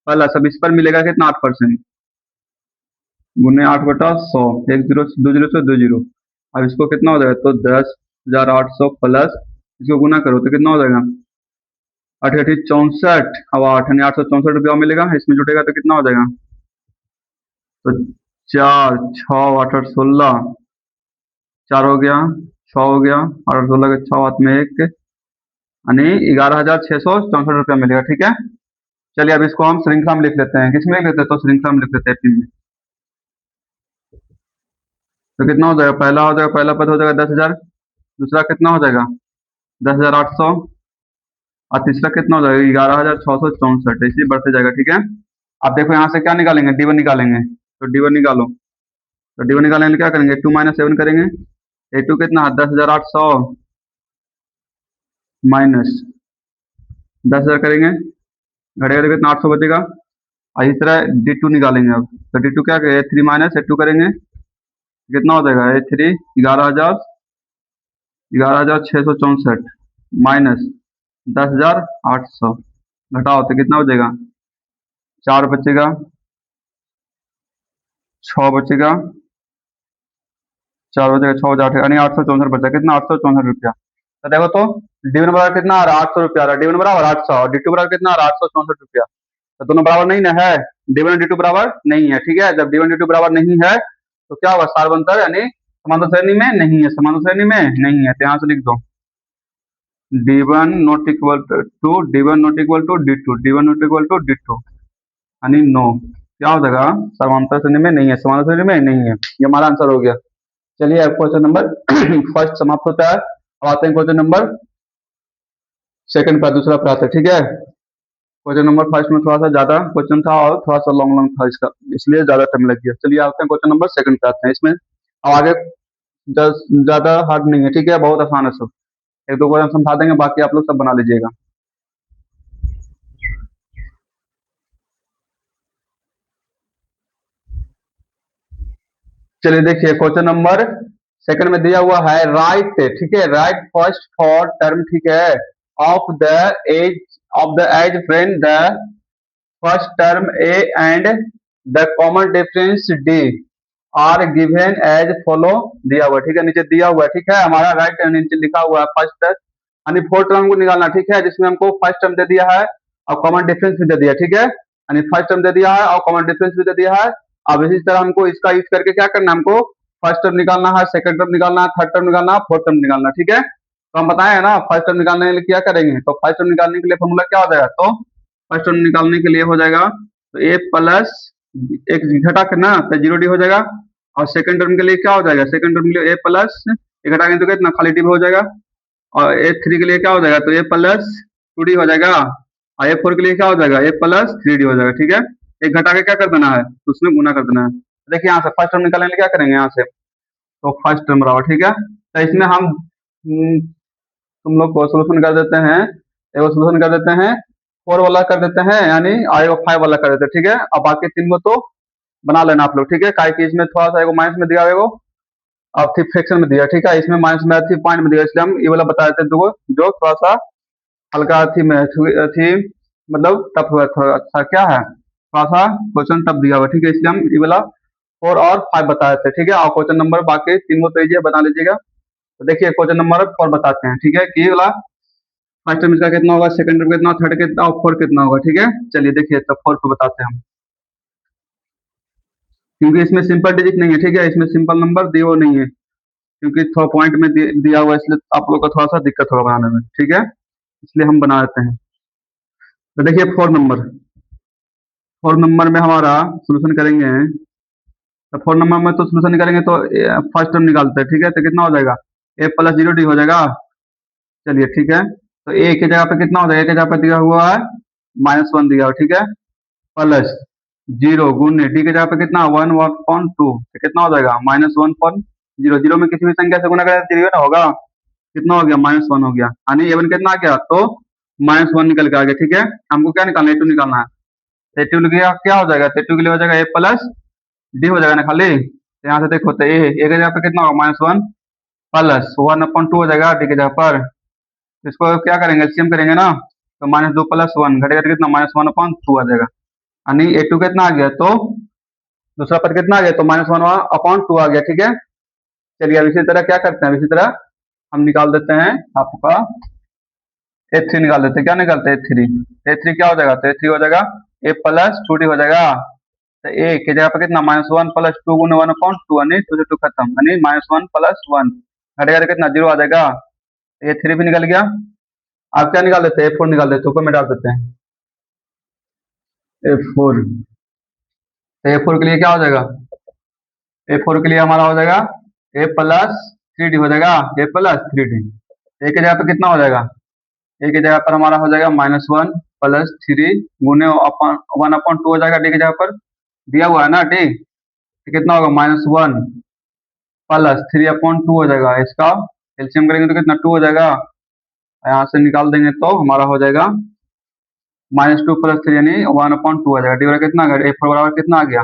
प्लस, अब इस पर मिलेगा कितना 8%, गुने 8/100, 1 जीरो से 2 जीरो, अब इसको कितना हो जाएगा, तो 10,800 प्लस इसको गुना करो तो कितना हो जाएगा, 8 8 64, अब 8,864 रुपया मिलेगा, इसमें जुटेगा तो कितना हो जाएगा, तो 4 6 8 8 16, 4 हो गया, 6 हो गया, 8 16 के 6 हाथ में एक, यानी 11,664 रुपया मिलेगा, ठीक है। चलिए अब इसको हम श्रृंखला में लिख लेते हैं, किसमें लिख लेते हैं, तो श्रृंखला में लिख लेते हैं तीन में, तो कितना हो जाएगा, पहला हो जाएगा, पहला पद हो जाएगा 10,000, दूसरा कितना हो जाएगा 10,800, और तीसरा कितना हो जाएगा 11,664, इसलिए बढ़ते जाएगा, ठीक है। अब देखो यहाँ से क्या निकालेंगे, D1 निकालेंगे, तो D1 निकालो, तो D1 निकालेंगे क्या करेंगे, 2 - 7 करेंगे, A2 कितना 10,800 माइनस 10,000 करेंगे, घटेगा तो कितना 800 बचेगा, और इस तरह D2 निकालेंगे, अब तो D2 क्या करेंगे, A3 माइनस A2 करेंगे, कितना हो जाएगा A3 11,664 माइनस 10,800, घटाओ तो कितना बचेगा, 4 बचेगा, 6 बचेगा, 4 बचेगा, 6 बचा 8 यानी 864 बचा, कितना 864 रुपया, तो देखो तो D1 बराबर कितना आ रहा है 800 रुपया आ रहा है, D1 बराबर 800 और D2 बराबर कितना आ रहा है 864 रुपया, तो दोनों बराबर नहीं ना है, D1 और D2 बराबर नहीं है, ठीक है, जब D1 D2 बराबर नहीं है तो क्या होगा, सार्वंतर यानी समांतर श्रेणी में नहीं है, समांतर श्रेणी में नहीं है, तो यहाँ से लिख दो D1 not equal to D1 not equal to D2, D1 not equal to D2 यानी नो, क्या हो जाएगा, समांतर श्रेणी में नहीं है, समांतर श्रेणी में नहीं है, ये हमारा आंसर हो गया। चलिए अब क्वेश्चन नंबर फर्स्ट समाप्त होता है, अब आते हैं क्वेश्चन नंबर सेकंड पर, दूसरा पर आते हैं, ठीक है। क्वेश्चन नंबर फर्स्ट में थोड़ा सा ज्यादा क्वेश्चन था और थोड़ा सा लॉन्ग लॉन्ग था इसका, इसलिए ज्यादा टाइम लग गया। चलिए आते हैं क्वेश्चन नंबर सेकंड पे आते हैं, इसमें अब आगे ज्यादा हार्ड नहीं है, ठीक है, बहुत आसान है सब, एक दो क्वेश्चन समझा देंगे, बाकी आप लोग सब बना लीजिएगा। चलिए देखिए क्वेश्चन नंबर सेकंड में दिया हुआ है, राइट, ठीक है, राइट फर्स्ट फॉर टर्म, ठीक है, of the age friend the first term A and the common difference D are given as follow, दिया हुआ, ठीक है, नीचे दिया हुआ है, ठीक है, हमारा राइट नीचे लिखा हुआ है फर्स्ट, यानी फोर्थ टर्म को निकालना, ठीक है, जिसमें हमको फर्स्ट टर्म दे दिया है और कॉमन डिफरेंस भी दे दिया, ठीक है, यानी फर्स्ट टर्म दे दिया है और कॉमन डिफरेंस भी दे दिया है। अब इसी तरह हमको इसका यूज करके क्या करना है, हमको फर्स्ट टर्म निकालना है, सेकंड टर्म निकालना है, थर्ड टर्म निकालना है, फोर्थ टर्म निकालना है, ठीक है, तो हम बताए हैं ना फर्स्ट टर्म निकालने के लिए क्या करेंगे, तो फर्स्ट टर्म निकालने के लिए फॉर्मूला क्या हो जाएगा, तो फर्स्ट टर्म निकालने के लिए हो जाएगा तो ए प्लस एक घटा करना तो 0D हो जाएगा, और सेकंड टर्म के लिए क्या हो जाएगा, सेकंड टर्म के लिए ए प्लस एक घटाएंगे तो कितना खाली डी हो जाएगा, और A3 के लिए क्या हो जाएगा, तो A प्लस 2D हो जाएगा, और A4 के लिए क्या हो जाएगा, A प्लस 3D हो जाएगा, ठीक है, एक घटा के क्या कर देना है, तो उसमें गुना कर देना है। देखिए यहाँ से फर्स्ट टर्म निकालने के लिए क्या करेंगे, यहाँ से तो फर्स्ट टर्म बराबर, ठीक है, तो इसमें हम तुम लोग को सोल्यूशन कर देते हैं, एगो सोल्यूशन कर देते हैं 4 वाला कर देते हैं, यानी और एगो 5 वाला कर देते हैं, ठीक है। अब बाकी 3 को तो बना लेना आप लोग, ठीक है। काहे कि इसमें थोड़ा सा एगो माइनस में दिया एगो अब थी फ्रैक्शन में दिया, ठीक है। इसमें माइनस में थी पॉइंट में दिया, इसलिए हम ये वाला बता देते हैं दो जो थोड़ा सा हल्का थी में थी, मतलब टफ हुआ थोड़ा सा, क्या है थोड़ा सा क्वेश्चन टफ दिया हुआ, ठीक है। इसलिए हम ये वाला 4 और 5 बता देते हैं, ठीक है। और क्वेश्चन नंबर बाकी 3 को तो लीजिए बता लीजिएगा। तो देखिए क्वेश्चन नंबर 4 बताते हैं, ठीक है, कि ये वाला फर्स्ट टर्म इसका कितना होगा, सेकंड टर्म कितना, थर्ड कितना और 4 कितना होगा, ठीक है। चलिए देखिए तो 4 पे बताते हैं हम, क्योंकि इसमें सिंपल डिजिट नहीं है, ठीक है। इसमें सिंपल नंबर दिए वो नहीं है, क्योंकि थोड़ा पॉइंट में दिया हुआ है, इसलिए आप लोग को थोड़ा सा दिक्कत होगा बनाने में, ठीक है। इसलिए हम बना देते हैं। तो देखिए 4 नंबर में हमारा सोल्यूशन करेंगे। तो 4 नंबर में तो सोल्यूशन निकालेंगे तो फर्स्ट टर्म निकालते हैं, ठीक है। तो कितना हो जाएगा, ए प्लस जीरो डी हो जाएगा। चलिए ठीक है, तो ए की जगह पे कितना हो जाएगा, ए की जगह पे दिया हुआ है -1 दिया हुआ, ठीक है, प्लस जीरो गुने डी की जगह पे कितना 1/2, तो कितना हो जाएगा -1/0। जीरो में किसी भी संख्या से गुना करें जीरो ना होगा, कितना हो गया -1 हो गया, यानी ए वन कितना आ गया, तो -1 निकल के आ गया, ठीक है। हमको क्या निकालना है, ए2 निकालना है। ए2 क्या हो जाएगा, ए2 के लिए हो जाएगा ए प्लस डी हो जाएगा ना खाली। तो यहाँ से देखो तो ए की जगह पे कितना होगा -1 प्लस 1/2 हो जाएगा डी की जगह पर। तो इसको क्या करेंगे, एलसीएम करेंगे ना, तो -2 + 1 घटेगा तो कितना -1/2 आ जाएगा, यानी ए2 कितना आ गया, तो दूसरा पद कितना आ गया, तो -1/2 आ गया, ठीक है। चलिए अब इसी तरह क्या करते हैं, इसी तरह हम निकाल देते हैं आपका ए3 निकाल देते हैं। क्या निकालते हैं, ए3 क्या हो जाएगा, तो ए3 हो जाएगा ए प्लस 2 डी हो जाएगा। तो ए की जगह पे कितना -1 + 2 गुने 1/2, यानी 2 से 2 खत्म, यानी -1 + 1 घटेगा तो कितना 0 आ जाएगा। ए3 भी निकल गया। आप क्या निकाल देते हैं, ए4 निकाल देते हैं, ऊपर में डाल देते हैं ए4। तो ए4 के लिए क्या हो जाएगा, ए4 के लिए हमारा हो जाएगा ए प्लस 3 डी हो जाएगा, ए प्लस 3 डी। ए की जगह पे कितना हो जाएगा, ए की जगह पर हमारा हो जाएगा -1 + 3 गुने 1/2 हो जाएगा, डी की जगह पर दिया हुआ है ना डी, तो कितना होगा -1 + 3/2 हो जाएगा। इसका एलसीएम करेंगे तो कितना 2 हो जाएगा, यहाँ से निकाल देंगे तो हमारा हो जाएगा -2 + 3 यानी 1/2 आ जाएगा। डी बराबर कितना आ गया, ए4 बराबर कितना आ गया,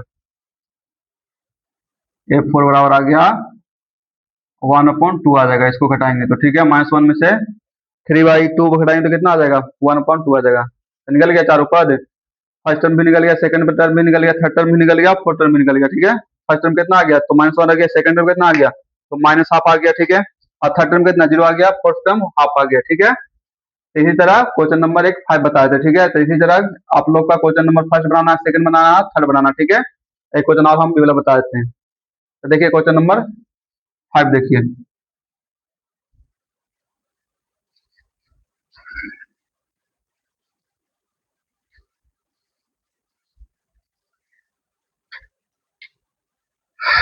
ए4 बराबर आ गया 1/2 आ जाएगा। इसको घटाएंगे तो ठीक है, -1 में से 3/2 घटाएंगे तो कितना आ जाएगा 1/2 आ जाएगा। तो निकल गया चारों पद, फर्स्ट टर्म भी निकल गया, सेकंड टर्म भी निकल गया, थर्ड टर्म भी निकल गया, फोर्थ टर्म भी निकल गया, ठीक है। फर्स्ट टर्म कितना आ गया, तो -1 आ गया, सेकंड टर्म कितना आ गया, तो -1/2 आ गया, ठीक है। और थर्ड टर्म कितना 0 आ गया, फोर्थ टर्म हाफ आ गया, ठीक है। तो इसी तरह क्वेश्चन नंबर 1 5 बताए थे, ठीक है। तो इसी तरह आप लोग का क्वेश्चन नंबर फर्स्ट बनाना, सेकंड बनाना, थर्ड बनाना, ठीक है। एक क्वेश्चन और हम ये वाला बता देते हैं। तो देखिए क्वेश्चन नंबर 5 देखिए,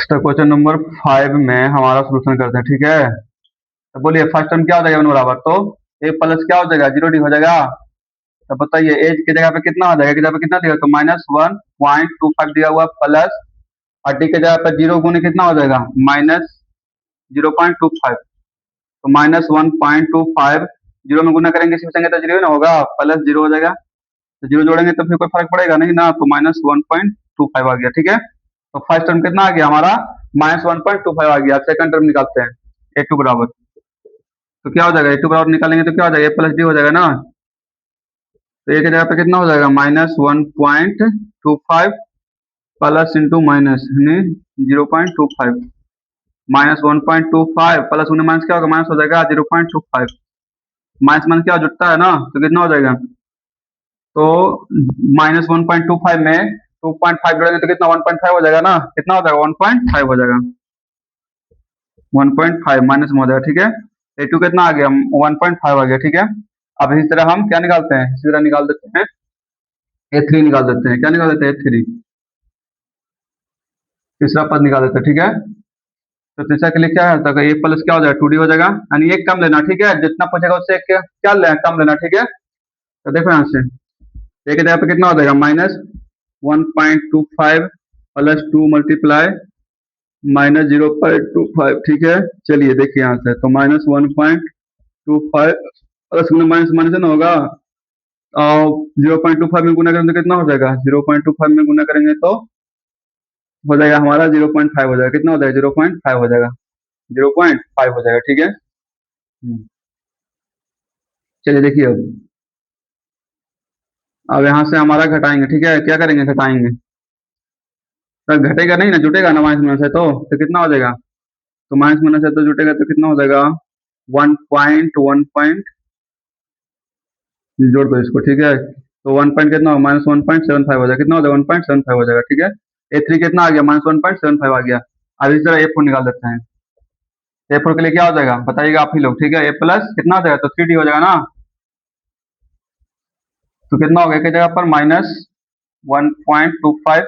तो क्वेश्चन नंबर 5 में हमारा सोल्यूशन करते हैं, ठीक है। तो बोलिए फर्स्ट टर्म क्या हो जाएगा बराबर, तो ए प्लस क्या हो जाएगा 0 डी हो जाएगा। तो बताइए एज की जगह पे कितना हो जाएगा, की जगह पे कितना दिया, तो -1.25 दिया हुआ प्लस, और डी की जगह पे 0 गुने कितना हो जाएगा -0.25, तो -1.25 जीरो में गुना करेंगे इसी संख्या तो 0 ना होगा, प्लस 0 हो जाएगा। तो 0 जोड़ेंगे तो फिर कोई फर्क पड़ेगा नहीं ना, तो -1.25 आ गया, ठीक है। तो फर्स्ट टर्म कितना आ गया हमारा -1.25 आ गया। सेकंड टर्म निकालते हैं, ए2 बराबर, तो क्या हो जाएगा, ए2 बराबर निकालेंगे तो क्या हो जाएगा, ए प्लस डी हो जाएगा ना। तो ए की जगह पे कितना हो जाएगा -1.25 प्लस इंटू माइनस यानी 0.25, -1.25 प्लस उन्हें माइनस क्या होगा, माइनस हो जाएगा 0.25, माइनस माइनस क्या जुटता है ना, तो कितना हो जाएगा, तो -1.25 में 2.5 जोड़ेंगे तो कितना 1.5 हो जाएगा ना, कितना हो जाएगा 1.5 हो जाएगा, 1.5 माइनस में हो जाएगा, ठीक है। ए2 कितना आ गया 1.5 आ गया, ठीक है। अब इसी तरह हम क्या निकालते हैं, इसी तरह निकाल देते हैं ए3 निकाल देते हैं, क्या निकाल देते हैं ए3, तीसरा पद निकाल देते हैं, ठीक है। तो तीसरा के लिए क्या है, तो ए प्लस क्या हो जाएगा 2 डी हो जाएगा, यानी एक कम लेना, ठीक है। जितना पूछेगा उससे क्या लेना, कम लेना, ठीक है। तो देखो यहाँ से एक जगह पे कितना हो जाएगा -1.25 प्लस 2 मल्टीप्लाई -0.25, ठीक है। चलिए देखिए यहाँ से तो -1.25 25 प्लस गुना माइनस माइनस है ना होगा। 0.25 में गुना करेंगे तो कितना हो जाएगा? 0.25 में गुना करेंगे तो हो जाएगा हमारा 0.5 हो जाएगा। कितना हो जाएगा? 0.5 हो जाएगा। 0.5 हो जाएगा, ठीक है। चलिए देखिए अब यहाँ से हमारा घटाएंगे, ठीक है। क्या करेंगे? घटाएंगे तो घटेगा नहीं ना, जुटेगा ना माइनस माइनस है तो कितना हो जाएगा? तो माइनस माइनस है तो जुटेगा तो कितना हो जाएगा? 1 पॉइंट जोड़ दो इसको, ठीक है। तो 1 पॉइंट कितना होगा? -1.75 हो जाएगा। कितना हो जाएगा? 1.75 हो जाएगा, ठीक है। A3 कितना आ गया? -1.75 आ गया। अब इस तरह A4 निकाल देते हैं। A4 के लिए क्या हो जाएगा बताइएगा आप ही लोग, ठीक है। A प्लस कितना हो जाएगा? तो 3D हो जाएगा ना। तो कितना हो गया एक जगह पर? -1.25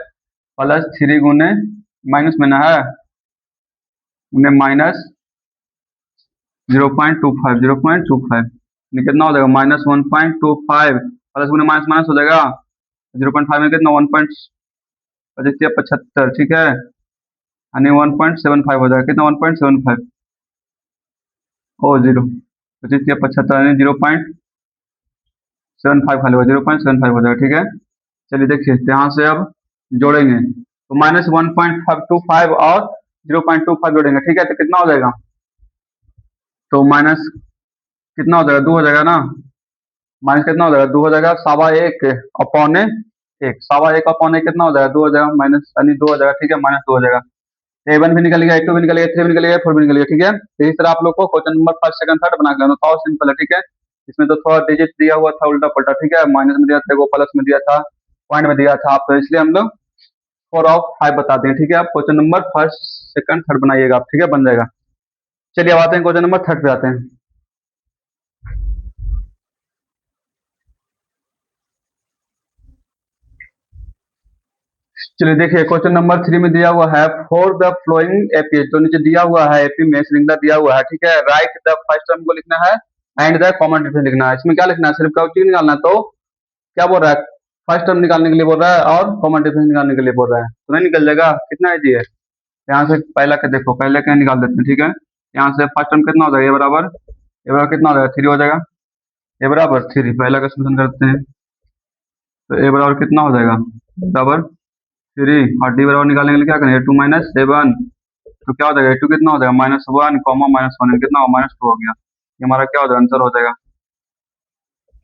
प्लस 3 गुने माइनस में ना है, गुने माइनस 0.25 कितना हो जाएगा? -1.25 प्लस गुने माइनस माइनस हो जाएगा। 0.5 में कितना? 1.75, ठीक है। यानी 1.75 हो जाएगा। कितना? 1.75 ओ 0, 25 या 75 यानी 0.75 खाली होगा। 0.75 हो जाएगा, ठीक है। चलिए देखिए तो यहाँ से अब जोड़ेंगे तो -1.25 और 0.25 जोड़ेंगे, ठीक है। तो कितना हो जाएगा? तो माइनस कितना हो जाएगा? 2 हो जाएगा ना। माइनस कितना हो जाएगा? 2 हो जाएगा। 1.25 1.25 कितना हो जाएगा? 2 हो जाएगा। माइनस यानी 2 हो जाएगा, ठीक है। -2 हो जाएगा। A1 भी निकल गया, A2 भी निकल गया, A3 भी निकल गया, A4 भी निकल गया, ठीक है। तो इस तरह आप लोग को question number first second third बना के लेना था, सिंपल है, ठीक है। इसमें तो थोड़ा डिजिट दिया हुआ था उल्टा पल्टा, ठीक है। माइनस में दिया था, वो प्लस में दिया था, पॉइंट में दिया था आप, तो इसलिए हम लोग 4/5 बता दें, ठीक है। आप question number first second third बनाइएगा आप, ठीक है, बन जाएगा। चलिए अब आते हैं क्वेश्चन नंबर थर्ड पे आते हैं। चलिए देखिए क्वेश्चन नंबर 3 में दिया हुआ है फॉर द फ्लोइंग एपी, तो नीचे दिया हुआ है एपी में श्रृंखला दिया हुआ है, ठीक है। राइट द फर्स्ट टर्म को लिखना है एंड द कॉमन डिफरेंस लिखना है। इसमें क्या लिखना है? सिर्फ क्या निकालना है। तो क्या बोल रहा है? फर्स्ट टर्म निकालने के लिए बोल रहा है और कॉमन डिफरेंस निकालने के लिए बोल रहा है, तो नहीं निकल जाएगा। कितना इजी है। यहाँ से पहला के देखो, पहले क्या निकाल देते हैं, ठीक है। यहाँ से फर्स्ट टर्म कितना हो जाएगा? ए बराबर कितना हो जाएगा? 3 हो जाएगा। A बराबर 3 पहला का सॉल्यूशन करते हैं तो A बराबर कितना हो जाएगा? बराबर 3 और D बराबर निकालने के लिए क्या करें? A2 - 7 तो क्या हो जाएगा? A2 कितना हो जाएगा? -1 -1 कितना हो? -2 हो गया। ये हमारा क्या हो जाएगा? आंसर हो जाएगा।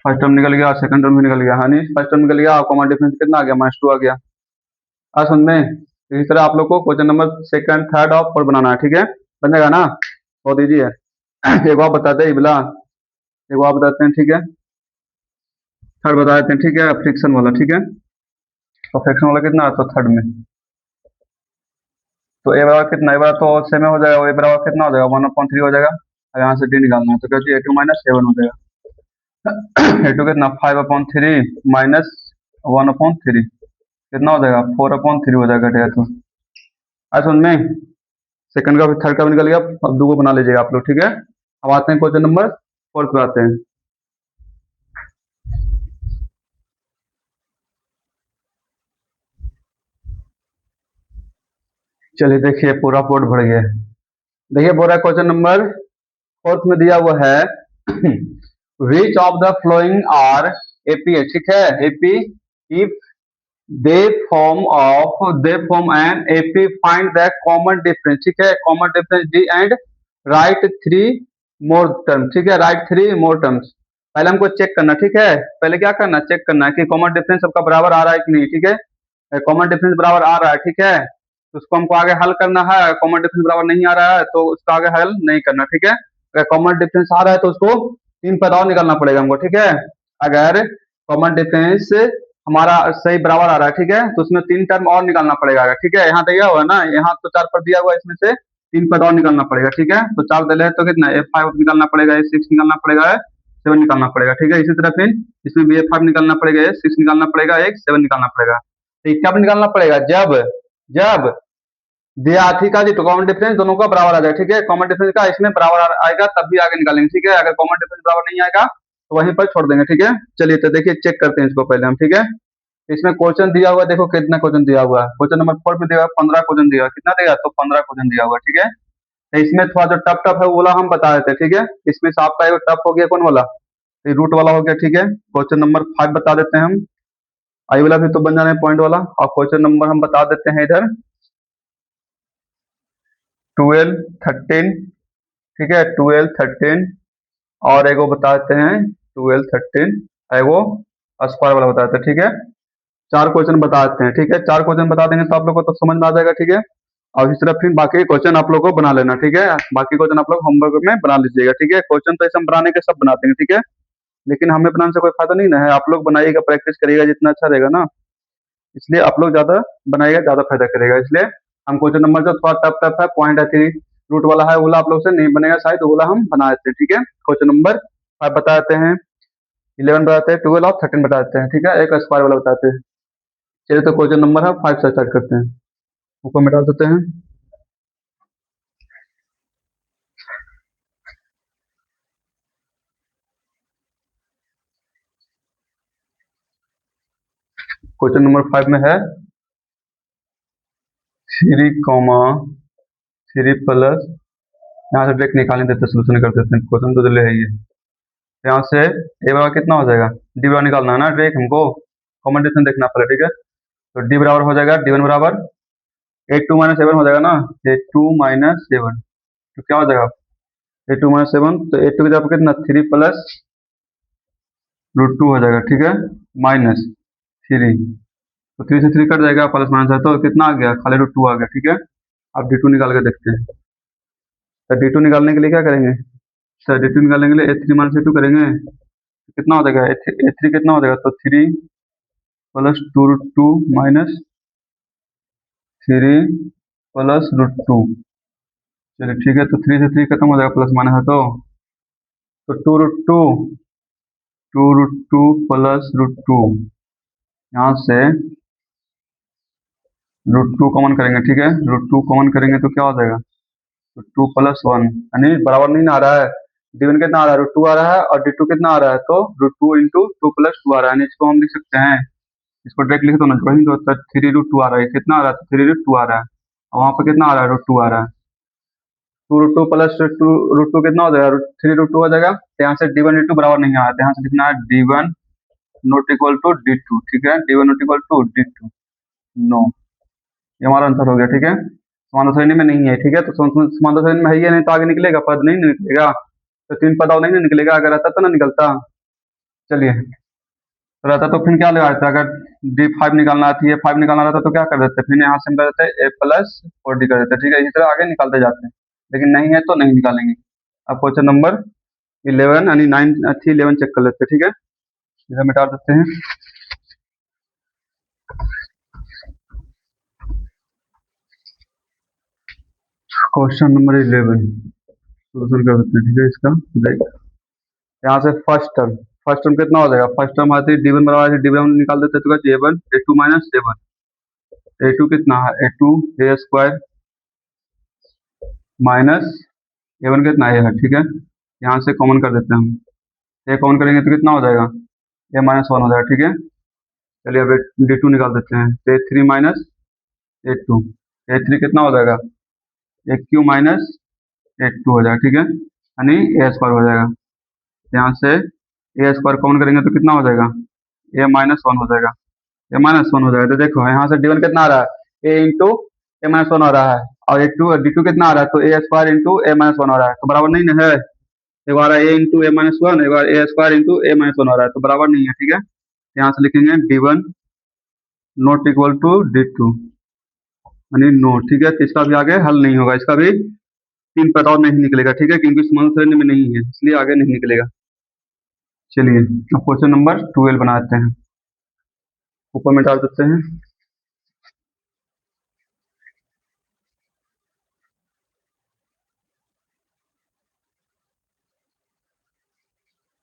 फर्स्ट टर्म निकल गया, सेकंड टर्म भी निकल गया, हाँ फर्स्ट टर्म निकल गया, कॉमन डिफरेंस कितना आ गया? -2 आ गया। आज समझ में। तो इस तरह आप लोग को क्वेश्चन नंबर सेकंड थर्ड और फोर्थ बनाना है, ठीक है। बन जाएगा ना, बहुत ईजी है। एक बार बताते हैं इबला, एक बार बताते हैं, ठीक है। थर्ड बता देते हैं, ठीक है। फ्रिक्शन वाला, ठीक है। तो फ्रिक्शन वाला कितना है? तो थर्ड में तो ए बराबर कितना? ए बराबर तो सेम हो जाएगा। ए बराबर कितना हो जाएगा? 1/3 हो जाएगा। अब यहाँ से डी निकालना है तो क्या चाहिए? A2 - 7 हो जाएगा। A2 कितना? 5/3 -1/3 कितना हो जाएगा? 4/3 हो जाएगा, घटेगा तो। आज समझ में। सेकंड का भी थर्ड का भी निकल गया। अब दो को बना लीजिएगा आप लोग, ठीक है। अब आते हैं क्वेश्चन नंबर फोर्थ पे आते हैं। चलिए देखिए पूरा पोर्ट भर गया है। देखिए बोल रहा है क्वेश्चन नंबर फोर्थ में दिया हुआ है which of the following are AP है, ठीक है। AP if they form an AP find the common difference, ठीक है। Common difference D and write 3 more term, ठीक है। Write 3 more terms. पहले हमको चेक करना, ठीक है। पहले क्या करना? चेक करना है कि कॉमन डिफरेंस सबका बराबर आ रहा है कि नहीं, ठीक है। कॉमन डिफरेंस बराबर आ रहा है, ठीक है। तो उसको हमको आगे हल करना है। कॉमन डिफरेंस बराबर नहीं आ रहा है तो उसका आगे हल नहीं करना, ठीक है। अगर कॉमन डिफरेंस आ रहा है तो उसको 3 पद और निकालना पड़ेगा हमको, ठीक है। अगर कॉमन डिफरेंस हमारा सही बराबर आ रहा है, ठीक है, तो उसमें 3 टर्म और निकालना पड़ेगा, ठीक है। यहाँ दिया हुआ है ना, यहाँ तो 4 पद दिया हुआ है, इसमें से 3 पद और निकालना पड़ेगा, ठीक है। तो 4 दिले तो कितना? A5 निकालना पड़ेगा, A6 निकालना पड़ेगा, A7 निकालना पड़ेगा, ठीक है। इसी तरह फिर इसमें भी A5 निकालना पड़ेगा, A6 निकालना पड़ेगा, A7 निकालना पड़ेगा। तो ये कब निकालना पड़ेगा? जब जब द्विआर्थी का जो कॉमन डिफरेंस दोनों का बराबर आ जाए, ठीक है। कॉमन डिफरेंस का इसमें बराबर आएगा तब भी आगे निकालेंगे, ठीक है। अगर कॉमन डिफरेंस बराबर नहीं आएगा तो वहीं पर छोड़ देंगे, ठीक है। चलिए तो देखिए चेक करते हैं इसको पहले हम, ठीक है। इसमें क्वेश्चन दिया हुआ है, देखो कितना क्वेश्चन दिया हुआ है। क्वेश्चन नंबर 4 में दिया हुआ है 15 क्वेश्चन दिया हुआ है। कितना देगा? तो 15 क्वेश्चन दिया हुआ है, ठीक है। तो इसमें थोड़ा जो टफ टफ है वो वाला हम बता देते हैं, ठीक है। इसमें से आपका एक टफ हो गया कौन वाला, ये रूट वाला हो गया, ठीक है। क्वेश्चन नंबर 5 बता देते हैं हम, आई वाला भी तो बन जाना है पॉइंट वाला। और क्वेश्चन नंबर हम बता देते हैं इधर 12 13, ठीक है, 12 13, और एगो बता देते हैं 12 13, एगो स्क्वायर वाला बता देते हैं, ठीक है। चार क्वेश्चन बता देते हैं, ठीक है। चार क्वेश्चन बता देंगे तो आप लोग को तो समझ में आ जाएगा, ठीक है। और इस तरह फिर बाकी क्वेश्चन आप लोग को बना लेना, ठीक है। बाकी क्वेश्चन आप लोग होमवर्क में बना लीजिएगा, ठीक है। क्वेश्चन तो ऐसे हम बनाने के सब बनाते हैं, ठीक है, लेकिन हमें बनाने से कोई फायदा नहीं ना है। आप लोग बनाइएगा, प्रैक्टिस करिएगा, जितना अच्छा रहेगा ना, इसलिए आप लोग ज्यादा बनाइएगा, ज्यादा फायदा करेगा। इसलिए हम क्वेश्चन नंबर जो थोड़ा टफ टफ है, पॉइंट है, थ्री रूट वाला है, वो आप लोग से नहीं बनेगा शायद, वो वाला हम बना देते हैं, ठीक है। क्वेश्चन नंबर 5 बता देते हैं, 11 बताते हैं, 12 और 13 बता देते हैं, ठीक है। एक स्क्वायर वाला बताते हैं। चलिए तो क्वेश्चन नंबर है 5 से स्टार्ट करते हैं, ऊपर मिटा देते हैं। क्वेश्चन नंबर 5 में है 3, 3 प्लस, यहाँ से डायरेक्ट निकालने देते, सोल्यूशन कर देते हैं, क्वेश्चन तो जल्दी है ये। यहाँ से ए बराबर कितना हो जाएगा, डी बराबर निकालना है ना डायरेक्ट हमको, कॉमन डिफरेंस देखना पड़ेगा, ठीक है। तो डी बराबर हो जाएगा डी वन बराबर 8 2 - 7 हो जाएगा ना, 8 2 - 7, तो क्या हो जाएगा 8 2 - 7, तो 8 2 की जगह पर कितना 3 प्लस √2 हो जाएगा, ठीक है, -3, तो 3 से 3 कट जाएगा, प्लस माइनस है तो कितना आ गया, खाली √2 आ गया, ठीक है। अब डी टू निकाल के देखते हैं। तो डी टू निकालने के लिए क्या करेंगे सर, डी टू निकालने के लिए A3 - A2 करेंगे, तो कितना हो जाएगा A3 कितना हो जाएगा, तो 3 प्लस 2 √2 माइनस 3 प्लस √2, चलिए ठीक है। तो 3 से 3 खत्म हो जाएगा, प्लस माइनस है तो 2 √2 प्लस √2, यहाँ से √2 कॉमन करेंगे, ठीक है। √2 कॉमन करेंगे तो क्या हो जाएगा, तो 2 + 1, यानी बराबर नहीं ना आ रहा है, D1 कितना आ रहा है √2 आ रहा है, और D2 कितना आ रहा है, तो √2 × 2 + 2 आ रहा है, यानी इसको हम लिख सकते हैं, इसको डायरेक्ट लिख दो ना, वही तो 3 √2 आ रहा है, कितना आ रहा है, तो 3 √2 आ रहा है, और वहाँ पर कितना आ रहा है, √2 आ रहा है, 2 √2 प्लस √2 कितना हो जाएगा, 3 √2 हो जाएगा। तो यहाँ से D1 D2 बराबर नहीं आ रहा है, तो यहाँ से लिखना है D1 not equal to D2, ठीक है, D1 not equal to D2, no, ये हमारा आंसर हो गया, ठीक है। समांतर श्रेणी में नहीं है, ठीक है, तो समांतर श्रेणी में है ही नहीं, तो आगे निकलेगा पद नहीं निकलेगा, तो 3 पद और नहीं निकलेगा, अगर रहता तो ना निकलता। चलिए, तो रहता तो फिर क्या लगा देता, अगर D5 निकालना आती है, 5 निकालना रहता तो क्या कर देते, फिर यहाँ से हम कर देते A+4D कर देते, ठीक है, इसी तरह आगे निकालते जाते हैं, लेकिन नहीं है तो नहीं निकालेंगे। अब क्वेश्चन नंबर 11 यानी 9 अच्छी 11 चेक कर लेते हैं, ठीक है, इधर मिटा देते हैं। क्वेश्चन नंबर 11 सोल्यूशन कर देते हैं, ठीक है, इसका राइट। यहाँ से फर्स्ट टर्म कितना हो जाएगा, फर्स्ट टर्म आती है D1 बराबर D1 निकाल देते हैं, तो A1 A2 - 7, A2 कितना है A2 A² माइनस A1 कितना A है, ठीक है, यहाँ से कॉमन कर देते हैं हम, A कॉमन करेंगे तो कितना हो जाएगा A-1 हो जाएगा, ठीक है। चलिए अब D2 निकाल देते हैं, तो A3 - A2, A3 कितना हो जाएगा AQ -A2 हो जाएगा, ठीक है, यानी A² हो जाएगा। यहाँ से A² कॉमन करेंगे तो कितना हो जाएगा A-1 हो जाएगा, A-1 हो जाएगा, तो देखो यहाँ से D1 कितना आ रहा है A इंटू A-1 आ रहा है, और D2 कितना आ रहा है, तो A² इंटू A-1 आ रहा है, तो बराबर नहीं ना है, एक बार A इंटू A-1, एक बार A² इंटू A-1 आ रहा है, तो बराबर नहीं है, ठीक है। यहाँ से लिखेंगे D1 not equal to D2, यानी नो, ठीक है, तो इसका भी आगे हल नहीं होगा, इसका भी 3 पद और नहीं निकलेगा, ठीक है, क्योंकि समांतर श्रेणी में नहीं है, इसलिए आगे नहीं निकलेगा। चलिए अब क्वेश्चन नंबर 12 बनाते हैं, ऊपर में डाल देते हैं।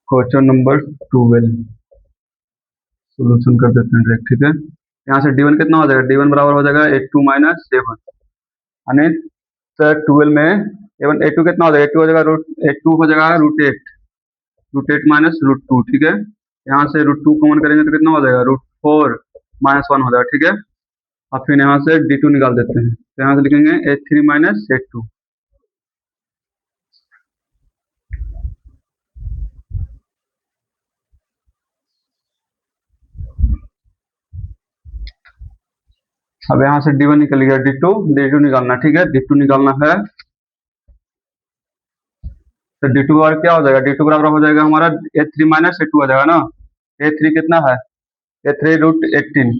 क्वेश्चन नंबर 12 सोल्यूशन कर देते हैं डायरेक्ट, ठीक है। यहाँ से D1 कितना हो जाएगा, D1 बराबर हो जाएगा A2 - 7, यानी सर 12 में A2 कितना हो जाएगा, A2 हो जाएगा A2 हो जाएगा √8 माइनस √2, ठीक है। यहाँ से √2 कॉमन करेंगे तो कितना हो जाएगा √4 - 1 हो जाएगा, ठीक है। और फिर यहाँ से D2 निकाल देते हैं, तो यहाँ से लिखेंगे A3 - A2, अब यहाँ से D1 निकल गया, D2 निकालना, ठीक है, D2 निकालना है। तो D2 बराबर क्या हो जाएगा, D2 बराबर हो जाएगा हमारा A3 माइनस A2 आ जाएगा ना। A3 कितना है, A3 √18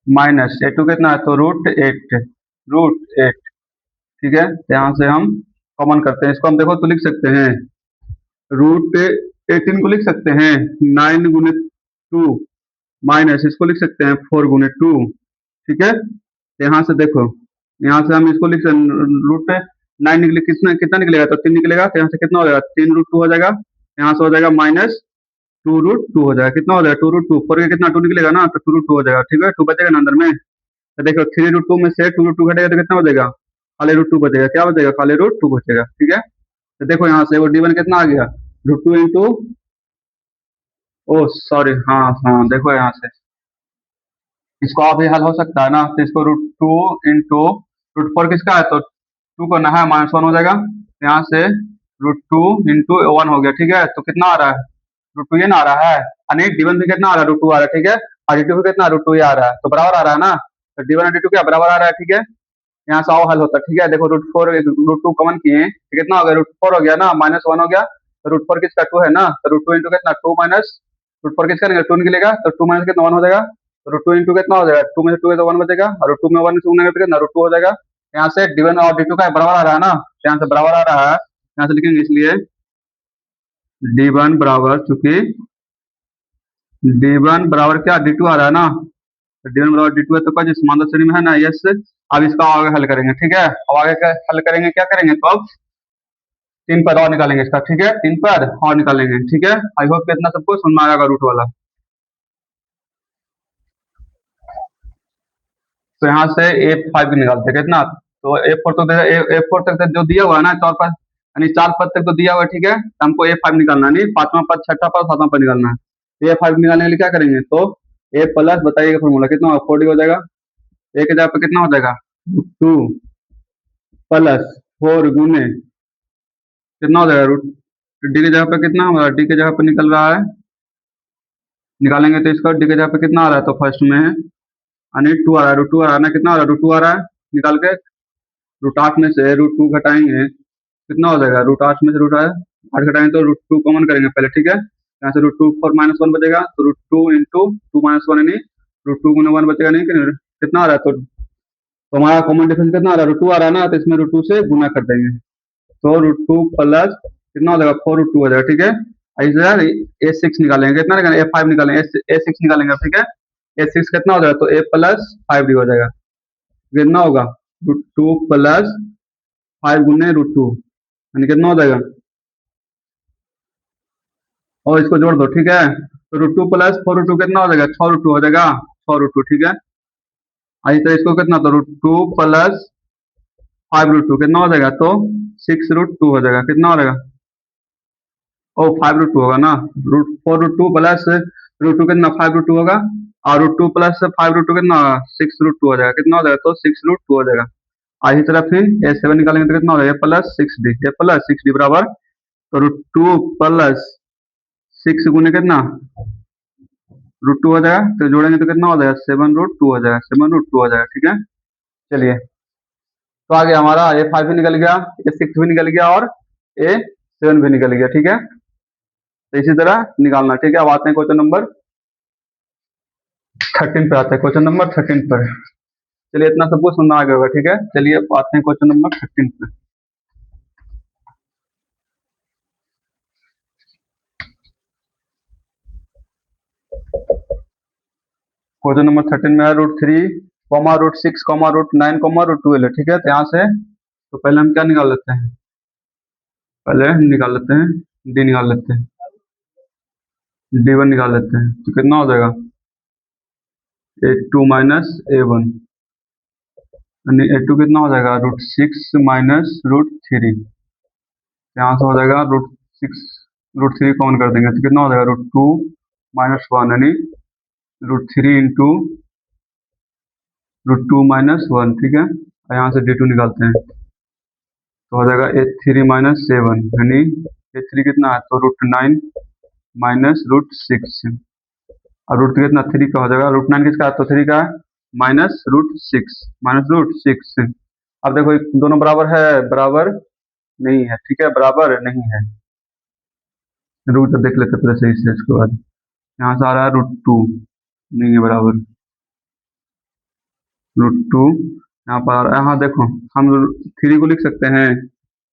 माइनस A2 कितना है, तो √8, ठीक है। तो यहाँ से हम कॉमन करते हैं, इसको हम देखो तो लिख सकते हैं, √18 को लिख सकते हैं 9 गुने 2 माइनस इसको लिख सकते हैं 4 गुने 2, ठीक है। तो यहाँ से देखो, यहाँ से हम इसको लिख सकते √9 निकले, कितना कितना निकलेगा, तो 3 निकलेगा। तो यहाँ से कितना हो जाएगा, 3 √2 हो जाएगा। यहाँ से हो जाएगा माइनस 2 √2 हो जाएगा, कितना हो जाएगा 2 √2, 4 के कितना 2 निकलेगा ना, तो 2 √2 हो जाएगा, ठीक है। 2 बचेगा ना अंदर में। तो देखो 3 √2 में से 2 √2 घटेगा तो कितना हो जाएगा, खाली √2 बचेगा, क्या बचेगा, खाली √2 बचेगा, ठीक है। तो देखो यहाँ से वो D1 कितना आ गया, √2 इंटू, ओ सॉरी, हाँ हाँ, देखो यहाँ से इसको आप ही हल हो सकता है ना। तो इसको √2 इंटू √4 किसका है, तो 2 करना है, -1 हो जाएगा। तो यहाँ से √2 इंटू 1 हो गया, ठीक है। तो कितना आ रहा है, √2 ये ना आ रहा है, यानी D1 भी कितना आ रहा है, √2 आ रहा है, ठीक है। और D2 भी कितना √2 ये आ रहा है, तो बराबर आ रहा है ना। तो D1 और D2 क्या बराबर आ रहा है, ठीक है। यहाँ से आओ हल होता है, ठीक है। देखो √2 कॉमन किए तो कितना हो गया, √4 हो गया ना, -1 हो गया। तो √4 किसका 2 है ना, तो √2 इंटू कितना 2 माइनस √4 किसका निकलेगा, 2 निकलेगा। तो 2 माइनस कितना 1 हो जाएगा। तो √2 इंटू कितना हो जाएगा, 2 में से 2 है तो 1 बचेगा, और √2 में 1 से कितना √2 हो जाएगा। यहाँ से D1 और D2 का बराबर आ रहा है ना, तो यहाँ से बराबर आ रहा है, यहाँ से लिखेंगे, इसलिए D1 बराबर, चूंकि D1 बराबर क्या, D2 आ रहा है ना, तो D1 बराबर D2 है, तो क्या समांतर श्रेणी में है ना, यस। अब इसका आगे हल करेंगे, ठीक है। अब आगे का हल करेंगे, क्या करेंगे, तो अब 3 पद और निकालेंगे इसका, ठीक है, 3 पद और निकालेंगे, ठीक है। आई होप कि इतना सबको समझ में आएगा रूट वाला। तो यहाँ से A5 निकालते हैं, कितना, तो A4 तो A4 तक जो दिया हुआ है ना, 4 पद, यानी 4 पद तक तो दिया हुआ है, ठीक है। तो हमको A5 निकालना है, नहीं 5वां पद, 6ठा पद, 7वां पद निकालना है। तो A5 निकालने के लिए क्या करेंगे, तो A प्लस, बताइएगा फॉर्मूला कितना, 40 हो जाएगा। A के जगह पे कितना हो जाएगा, 2 प्लस 4 गुने कितना हो जाएगा, डी के जगह पे कितना होगा, डी के जगह पे निकल रहा है, निकालेंगे तो इसका डी के जगह पे कितना आ रहा है, तो फर्स्ट में है, यानी 2 आ रहा है, √2 आ रहा है ना, कितना आ रहा है, √2 आ रहा है। निकाल के √8 में से √2 घटाएंगे, कितना हो जाएगा, √8 में से √8 घटाएंगे तो √2 कॉमन करेंगे पहले, ठीक है। यहाँ से √2 4 -1 बचेगा, तो √2 इंटू 2 -1 यानी √2 गुने 1 बचेगा, नहीं कितना आ रहा है, तो हमारा कॉमन डिफरेंस कितना आ रहा है, √2 आ रहा है ना, तो इसमें √2 से गुना कर देंगे, तो √2 प्लस कितना हो जाएगा, 4 √2 हो जाएगा, ठीक है। ऐसे A6 निकालेंगे, कितना निकालेंगे, A5 निकालेंगे, A6 निकालेंगे, ठीक है। A6 कितना हो जाएगा, तो A प्लस 5D हो जाएगा, कितना होगा, √2 प्लस 5 गुने √2 यानी कितना हो जाएगा, और इसको जोड़ दो, ठीक है। तो √2 प्लस 4 √2 कितना हो जाएगा, 6 √2 हो जाएगा, 6 √2, ठीक है। आई तो इसको कितना, तो √2 प्लस 5 √2 कितना हो जाएगा, तो 6 √2 हो जाएगा, कितना हो जाएगा, ओ 5 √2 होगा ना, √4 √2 प्लस √2 कितना 5 √2 होगा, और √2 प्लस 5 √2 कितना होगा, 6 √2 हो जाएगा, कितना हो जाएगा, तो 6 √2 हो जाएगा। इसी तरह फिर A7 निकालेंगे तो कितना हो जाएगा, +6D बराबर, तो √2 प्लस 6 गुने कितना √2 हो जाएगा, तो जोड़ेंगे तो कितना हो जाएगा, 7 √2 हो जाएगा, 7 √2 हो जाएगा, ठीक है। चलिए, तो आगे हमारा A5 भी निकल गया, A6 भी निकल गया, और A7 भी निकल गया, ठीक है। तो इसी तरह निकालना, ठीक है। अब आते हैं क्वेश्चन नंबर 13 पे, आते हैं क्वेश्चन नंबर 13 पर। चलिए, इतना सब कुछ सुनना आ गया होगा, ठीक है। चलिए अब आते हैं क्वेश्चन नंबर 13 पे। क्वेश्चन नंबर 13 में है √3, √6, √9, √12 है, ठीक है। तो यहाँ से तो पहले हम क्या निकाल लेते हैं, पहले हम निकाल लेते हैं डी, निकाल लेते हैं D1 निकाल लेते हैं, तो कितना हो जाएगा, A2 माइनस A1, यानी A2 कितना हो जाएगा, √6 माइनस √3, यहाँ से हो जाएगा √6, √3 कॉमन कर देंगे तो कितना हो जाएगा, √2 -1 यानी √3 इंटू √2 -1, ठीक है। और यहाँ से D2 निकालते हैं तो हो जाएगा A3 माइनस A1, यानी A3 कितना है, तो √9 माइनस √6, और √3 कितना 3 का हो जाएगा, √9 किसका है, तो 3 का है, -√6 -√6। अब देखो दोनों बराबर है, बराबर नहीं है, ठीक है, बराबर नहीं है। रूट देख लेते पहले सही से, इसके बाद यहाँ से आ रहा है √2, नहीं है बराबर, √2 यहाँ पर आ रहा है। यहाँ देखो हम 3 को लिख सकते हैं,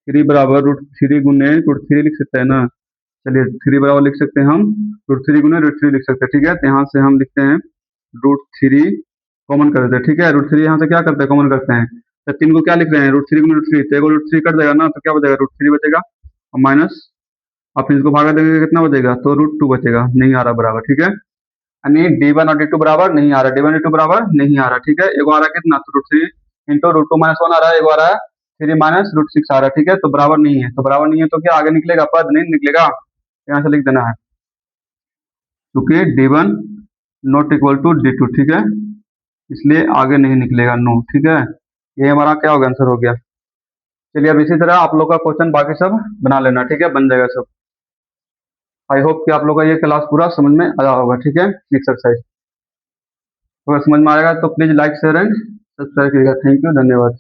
3 बराबर √3 गुने √3 लिख सकते हैं ना। चलिए 3 बराबर लिख सकते हैं हम, √3 गुने √3 लिख सकते हैं, ठीक है। तो यहाँ से हम लिखते हैं √3 कॉमन कर देते हैं, ठीक है। √3 यहाँ से क्या करते हैं, कॉमन करते हैं। तो 3 को क्या लिख रहे हैं, √3 गुने √3, तो एगो √3 कट जाएगा ना, तो क्या बचेगा, √3 बचेगा और माइनस, अब फिर इसको भागा देंगे कितना बचेगा, तो √2 बचेगा, नहीं आ रहा बराबर, ठीक है। यानी D1 और D2 बराबर नहीं आ रहा, D1 D2 बराबर नहीं आ रहा, ठीक है। एगो आ रहा है कितना, तो √3 इंटू √2 -1 आ रहा है, एगो आ रहा है 3 -√6 आ रहा है, ठीक है। तो बराबर नहीं है, तो बराबर नहीं है तो क्या आगे निकलेगा, पद नहीं निकलेगा, यहाँ से लिख देना है, क्योंकि D1 not equal to D2, ठीक है, इसलिए आगे नहीं निकलेगा, नो, ठीक है। ये हमारा क्या हो गया, आंसर हो गया। चलिए अब इसी तरह आप लोग का क्वेश्चन बाकी सब बना लेना, ठीक है, बन जाएगा सब। आई होप कि आप लोग का ये क्लास पूरा समझ में आया होगा, ठीक है, एक्सरसाइज। अगर समझ में आएगा तो please like share and subscribe करिएगा। थैंक यू, धन्यवाद।